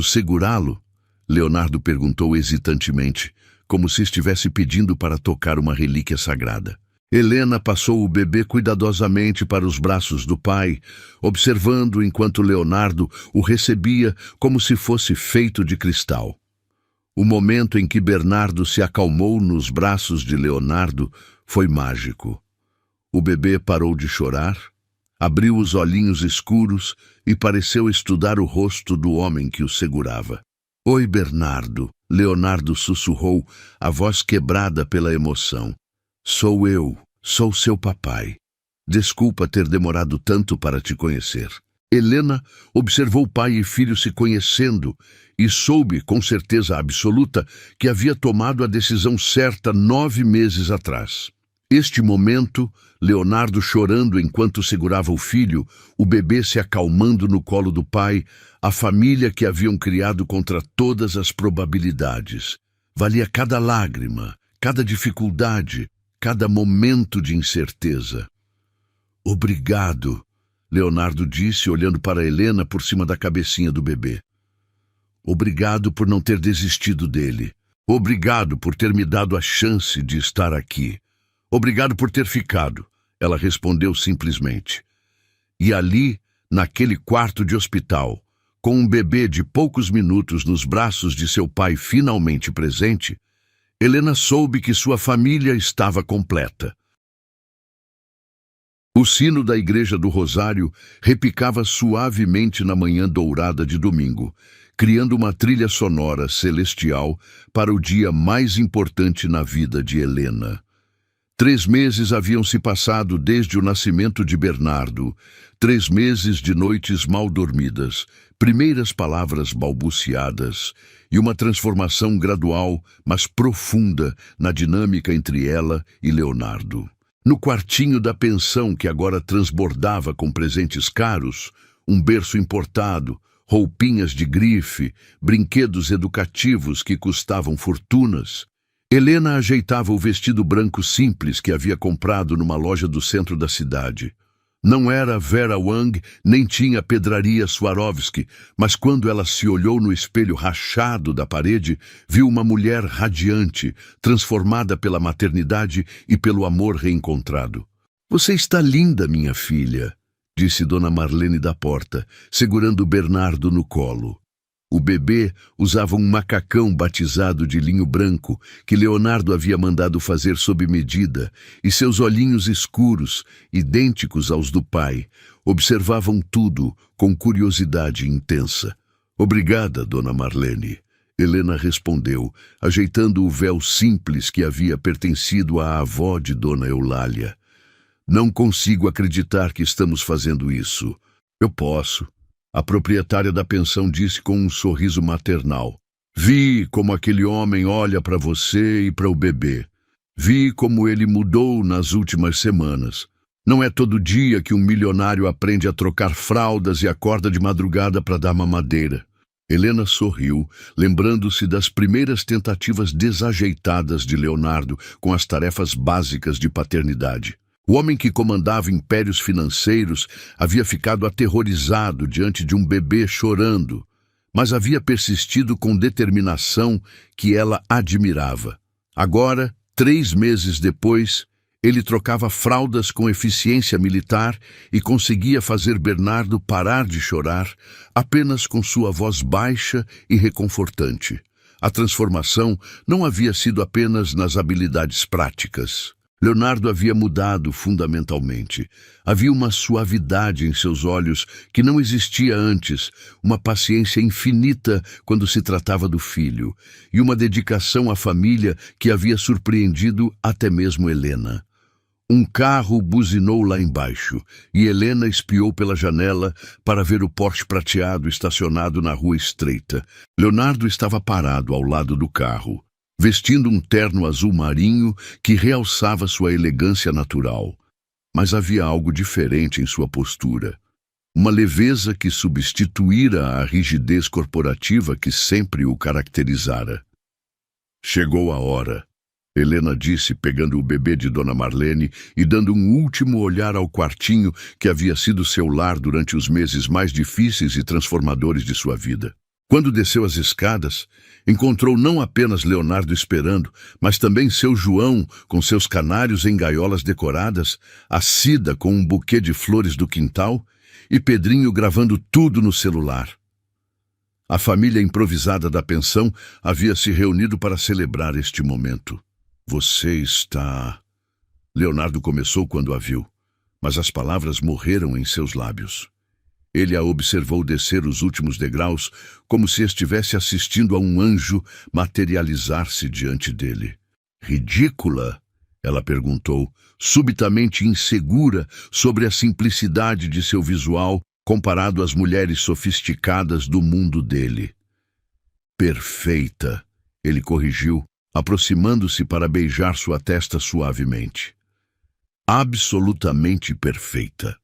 segurá-lo? Leonardo perguntou hesitantemente, como se estivesse pedindo para tocar uma relíquia sagrada. Helena passou o bebê cuidadosamente para os braços do pai, observando enquanto Leonardo o recebia como se fosse feito de cristal. O momento em que Bernardo se acalmou nos braços de Leonardo foi mágico. O bebê parou de chorar, abriu os olhinhos escuros e pareceu estudar o rosto do homem que o segurava. "Oi, Bernardo", Leonardo sussurrou, a voz quebrada pela emoção. Sou seu papai. Desculpa ter demorado tanto para te conhecer." Helena observou pai e filho se conhecendo e soube, com certeza absoluta, que havia tomado a decisão certa 9 meses atrás. Este momento, Leonardo chorando enquanto segurava o filho, o bebê se acalmando no colo do pai, a família que haviam criado contra todas as probabilidades. Valia cada lágrima, cada dificuldade, cada momento de incerteza. "Obrigado", Leonardo disse, olhando para Helena por cima da cabecinha do bebê. "Obrigado por não ter desistido dele. Obrigado por ter me dado a chance de estar aqui. Obrigado por ter ficado", ela respondeu simplesmente. E ali, naquele quarto de hospital, com um bebê de poucos minutos nos braços de seu pai finalmente presente, Helena soube que sua família estava completa. O sino da Igreja do Rosário repicava suavemente na manhã dourada de domingo, criando uma trilha sonora celestial para o dia mais importante na vida de Helena. 3 meses haviam se passado desde o nascimento de Bernardo, 3 meses de noites mal dormidas, primeiras palavras balbuciadas e uma transformação gradual, mas profunda, na dinâmica entre ela e Leonardo. No quartinho da pensão que agora transbordava com presentes caros, um berço importado, roupinhas de grife, brinquedos educativos que custavam fortunas, Helena ajeitava o vestido branco simples que havia comprado numa loja do centro da cidade. Não era Vera Wang, nem tinha pedraria Swarovski, mas quando ela se olhou no espelho rachado da parede, viu uma mulher radiante, transformada pela maternidade e pelo amor reencontrado. "Você está linda, minha filha", disse Dona Marlene da porta, segurando Bernardo no colo. O bebê usava um macacão batizado de linho branco que Leonardo havia mandado fazer sob medida, e seus olhinhos escuros, idênticos aos do pai, observavam tudo com curiosidade intensa. "Obrigada, Dona Marlene", Helena respondeu, ajeitando o véu simples que havia pertencido à avó de Dona Eulália. "Não consigo acreditar que estamos fazendo isso." "Eu posso", a proprietária da pensão disse com um sorriso maternal. "Vi como aquele homem olha para você e para o bebê. Vi como ele mudou nas últimas semanas. Não é todo dia que um milionário aprende a trocar fraldas e acorda de madrugada para dar mamadeira. Helena sorriu, lembrando-se das primeiras tentativas desajeitadas de Leonardo com as tarefas básicas de paternidade. O homem que comandava impérios financeiros havia ficado aterrorizado diante de um bebê chorando, mas havia persistido com determinação que ela admirava. Agora, 3 meses depois, ele trocava fraldas com eficiência militar e conseguia fazer Bernardo parar de chorar apenas com sua voz baixa e reconfortante. A transformação não havia sido apenas nas habilidades práticas. Leonardo havia mudado fundamentalmente. Havia uma suavidade em seus olhos que não existia antes, uma paciência infinita quando se tratava do filho, e uma dedicação à família que havia surpreendido até mesmo Helena. Um carro buzinou lá embaixo, e Helena espiou pela janela para ver o Porsche prateado estacionado na rua estreita. Leonardo estava parado ao lado do carro, vestindo um terno azul marinho que realçava sua elegância natural. Mas havia algo diferente em sua postura. Uma leveza que substituíra a rigidez corporativa que sempre o caracterizara. Chegou a hora, Helena disse, pegando o bebê de Dona Marlene e dando um último olhar ao quartinho que havia sido seu lar durante os meses mais difíceis e transformadores de sua vida. Quando desceu as escadas, encontrou não apenas Leonardo esperando, mas também seu João com seus canários em gaiolas decoradas, a Cida com um buquê de flores do quintal e Pedrinho gravando tudo no celular. A família improvisada da pensão havia se reunido para celebrar este momento. Você está... Leonardo começou quando a viu, mas as palavras morreram em seus lábios. Ele a observou descer os últimos degraus, como se estivesse assistindo a um anjo materializar-se diante dele. Ridícula? Ela perguntou, subitamente insegura sobre a simplicidade de seu visual comparado às mulheres sofisticadas do mundo dele. Perfeita, ele corrigiu, aproximando-se para beijar sua testa suavemente. Absolutamente perfeita.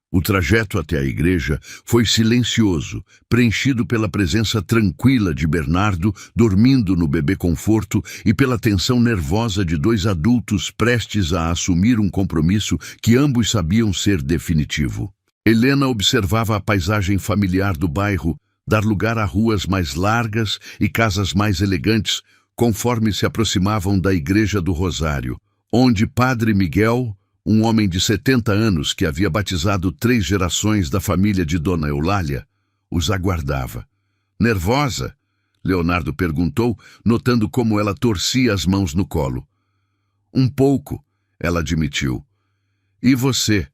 O trajeto até a igreja foi silencioso, preenchido pela presença tranquila de Bernardo dormindo no bebê conforto e pela tensão nervosa de 2 adultos prestes a assumir um compromisso que ambos sabiam ser definitivo. Helena observava a paisagem familiar do bairro dar lugar a ruas mais largas e casas mais elegantes conforme se aproximavam da Igreja do Rosário, onde Padre Miguel, um homem de 70 anos que havia batizado 3 gerações da família de Dona Eulália, os aguardava. Nervosa? Leonardo perguntou, notando como ela torcia as mãos no colo. Um pouco, ela admitiu. E você?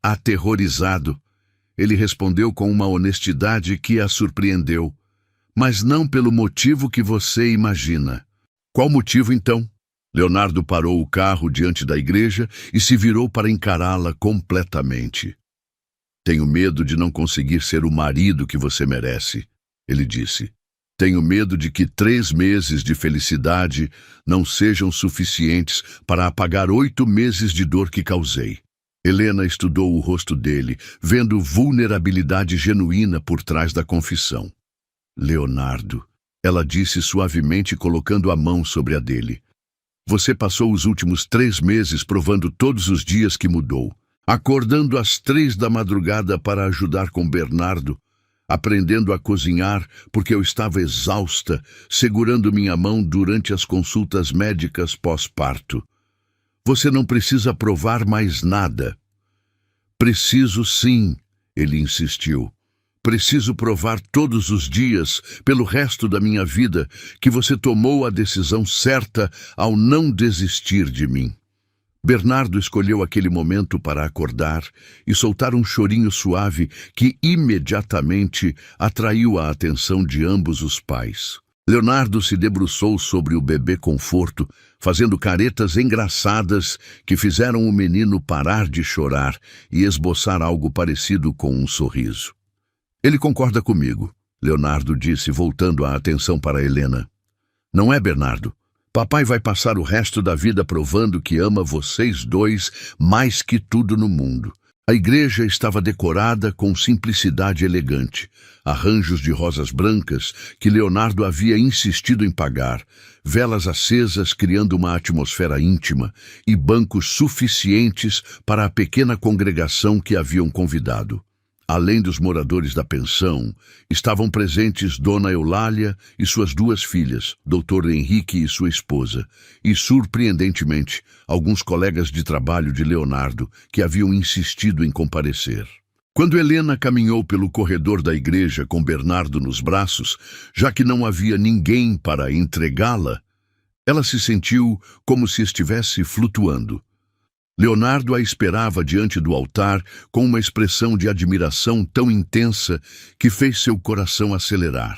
Aterrorizado. Ele respondeu com uma honestidade que a surpreendeu. Mas não pelo motivo que você imagina. Qual motivo, então? Leonardo parou o carro diante da igreja e se virou para encará-la completamente. Tenho medo de não conseguir ser o marido que você merece, ele disse. Tenho medo de que 3 meses de felicidade não sejam suficientes para apagar 8 meses de dor que causei. Helena estudou o rosto dele, vendo vulnerabilidade genuína por trás da confissão. Leonardo, ela disse suavemente colocando a mão sobre a dele. Você passou os últimos 3 meses provando todos os dias que mudou, acordando às 3 da madrugada para ajudar com Bernardo, aprendendo a cozinhar porque eu estava exausta, segurando minha mão durante as consultas médicas pós-parto. Você não precisa provar mais nada. Preciso sim, ele insistiu. Preciso provar todos os dias, pelo resto da minha vida, que você tomou a decisão certa ao não desistir de mim. Bernardo escolheu aquele momento para acordar e soltar um chorinho suave que imediatamente atraiu a atenção de ambos os pais. Leonardo se debruçou sobre o bebê conforto, fazendo caretas engraçadas que fizeram o menino parar de chorar e esboçar algo parecido com um sorriso. Ele concorda comigo, Leonardo disse, voltando a atenção para Helena. Não é, Bernardo? Papai vai passar o resto da vida provando que ama vocês dois mais que tudo no mundo. A igreja estava decorada com simplicidade elegante, arranjos de rosas brancas que Leonardo havia insistido em pagar, velas acesas criando uma atmosfera íntima e bancos suficientes para a pequena congregação que haviam convidado. Além dos moradores da pensão, estavam presentes Dona Eulália e suas duas filhas, Dr. Henrique e sua esposa, e, surpreendentemente, alguns colegas de trabalho de Leonardo que haviam insistido em comparecer. Quando Helena caminhou pelo corredor da igreja com Bernardo nos braços, já que não havia ninguém para entregá-la, ela se sentiu como se estivesse flutuando. Leonardo a esperava diante do altar com uma expressão de admiração tão intensa que fez seu coração acelerar.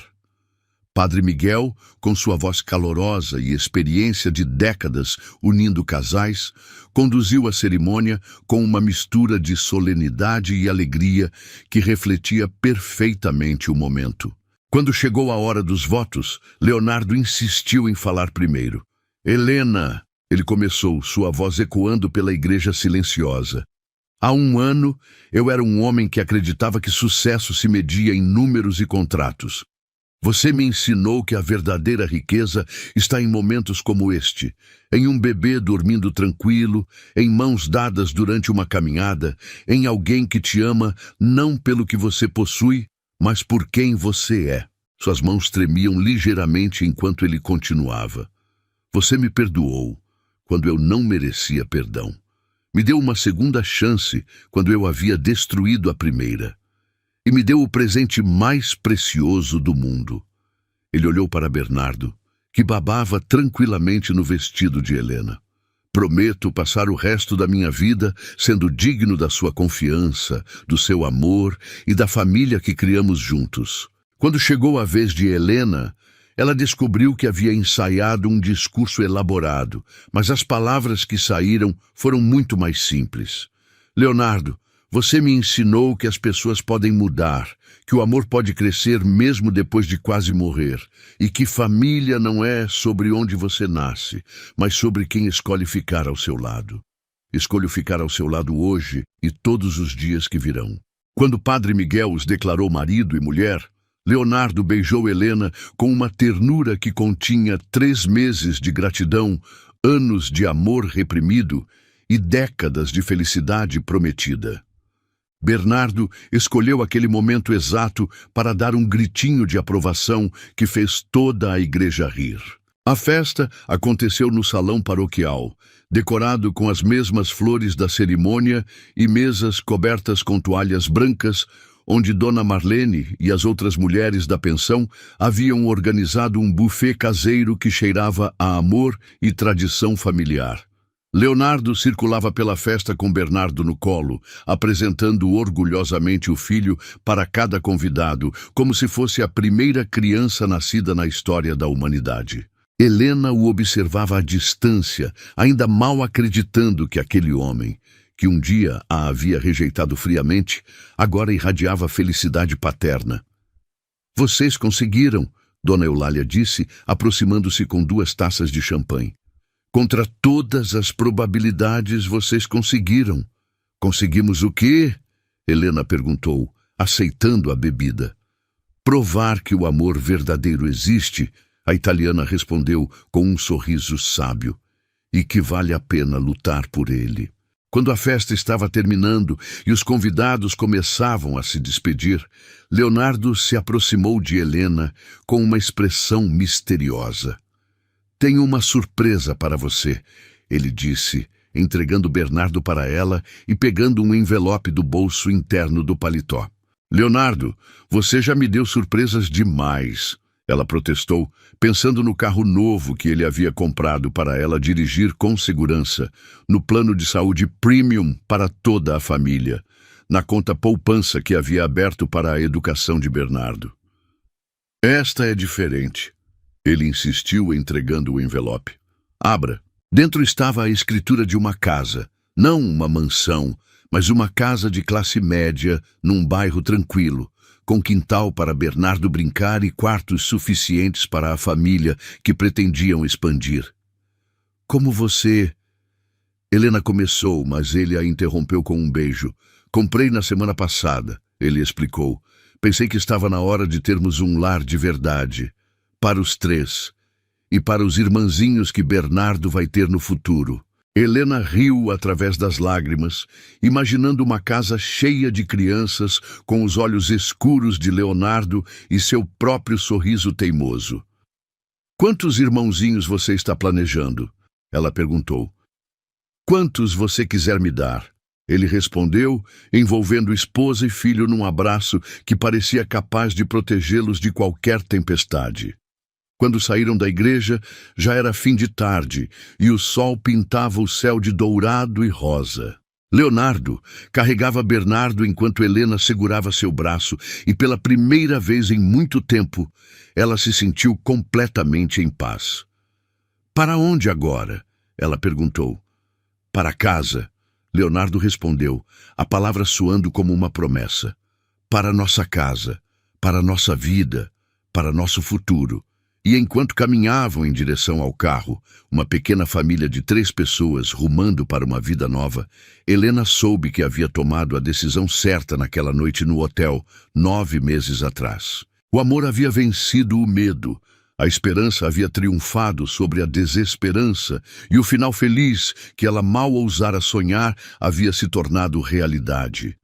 Padre Miguel, com sua voz calorosa e experiência de décadas unindo casais, conduziu a cerimônia com uma mistura de solenidade e alegria que refletia perfeitamente o momento. Quando chegou a hora dos votos, Leonardo insistiu em falar primeiro. Helena, ele começou, sua voz ecoando pela igreja silenciosa. Há 1 ano, eu era um homem que acreditava que sucesso se media em números e contratos. Você me ensinou que a verdadeira riqueza está em momentos como este, em um bebê dormindo tranquilo, em mãos dadas durante uma caminhada, em alguém que te ama não pelo que você possui, mas por quem você é. Suas mãos tremiam ligeiramente enquanto ele continuava. Você me perdoou quando eu não merecia perdão. Me deu uma segunda chance quando eu havia destruído a primeira. E me deu o presente mais precioso do mundo. Ele olhou para Bernardo, que babava tranquilamente no vestido de Helena. Prometo passar o resto da minha vida sendo digno da sua confiança, do seu amor e da família que criamos juntos. Quando chegou a vez de Helena, ela descobriu que havia ensaiado um discurso elaborado, mas as palavras que saíram foram muito mais simples. Leonardo, você me ensinou que as pessoas podem mudar, que o amor pode crescer mesmo depois de quase morrer, e que família não é sobre onde você nasce, mas sobre quem escolhe ficar ao seu lado. Escolho ficar ao seu lado hoje e todos os dias que virão. Quando Padre Miguel os declarou marido e mulher, Leonardo beijou Helena com uma ternura que continha 3 meses de gratidão, anos de amor reprimido e décadas de felicidade prometida. Bernardo escolheu aquele momento exato para dar um gritinho de aprovação que fez toda a igreja rir. A festa aconteceu no salão paroquial, decorado com as mesmas flores da cerimônia e mesas cobertas com toalhas brancas, onde Dona Marlene e as outras mulheres da pensão haviam organizado um buffet caseiro que cheirava a amor e tradição familiar. Leonardo circulava pela festa com Bernardo no colo, apresentando orgulhosamente o filho para cada convidado, como se fosse a primeira criança nascida na história da humanidade. Helena o observava à distância, ainda mal acreditando que aquele homem, que um dia a havia rejeitado friamente, agora irradiava felicidade paterna. Vocês conseguiram, Dona Eulália disse, aproximando-se com 2 taças de champanhe. Contra todas as probabilidades, vocês conseguiram. Conseguimos o quê? Helena perguntou, aceitando a bebida. Provar que o amor verdadeiro existe, a italiana respondeu com um sorriso sábio, e que vale a pena lutar por ele. Quando a festa estava terminando e os convidados começavam a se despedir, Leonardo se aproximou de Helena com uma expressão misteriosa. Tenho uma surpresa para você, ele disse, entregando Bernardo para ela e pegando um envelope do bolso interno do paletó. Leonardo, você já me deu surpresas demais, ela protestou, pensando no carro novo que ele havia comprado para ela dirigir com segurança, no plano de saúde premium para toda a família, na conta poupança que havia aberto para a educação de Bernardo. Esta é diferente. Ele insistiu, entregando o envelope. Abra. Dentro estava a escritura de uma casa, não uma mansão, mas uma casa de classe média num bairro tranquilo, com quintal para Bernardo brincar e quartos suficientes para a família que pretendiam expandir. Como você... Helena começou, mas ele a interrompeu com um beijo. Comprei na semana passada, ele explicou. Pensei que estava na hora de termos um lar de verdade. Para os três. E para os irmãzinhos que Bernardo vai ter no futuro. Helena riu através das lágrimas, imaginando uma casa cheia de crianças com os olhos escuros de Leonardo e seu próprio sorriso teimoso. Quantos irmãozinhos você está planejando? Ela perguntou. Quantos você quiser me dar? Ele respondeu, envolvendo esposa e filho num abraço que parecia capaz de protegê-los de qualquer tempestade. Quando saíram da igreja, já era fim de tarde e o sol pintava o céu de dourado e rosa. Leonardo carregava Bernardo enquanto Helena segurava seu braço e pela primeira vez em muito tempo, ela se sentiu completamente em paz. Para onde agora? Ela perguntou. Para casa, Leonardo respondeu, a palavra soando como uma promessa. Para nossa casa, para nossa vida, para nosso futuro. E enquanto caminhavam em direção ao carro, uma pequena família de 3 pessoas rumando para uma vida nova, Helena soube que havia tomado a decisão certa naquela noite no hotel, 9 meses atrás. O amor havia vencido o medo, a esperança havia triunfado sobre a desesperança e o final feliz, que ela mal ousara sonhar, havia se tornado realidade.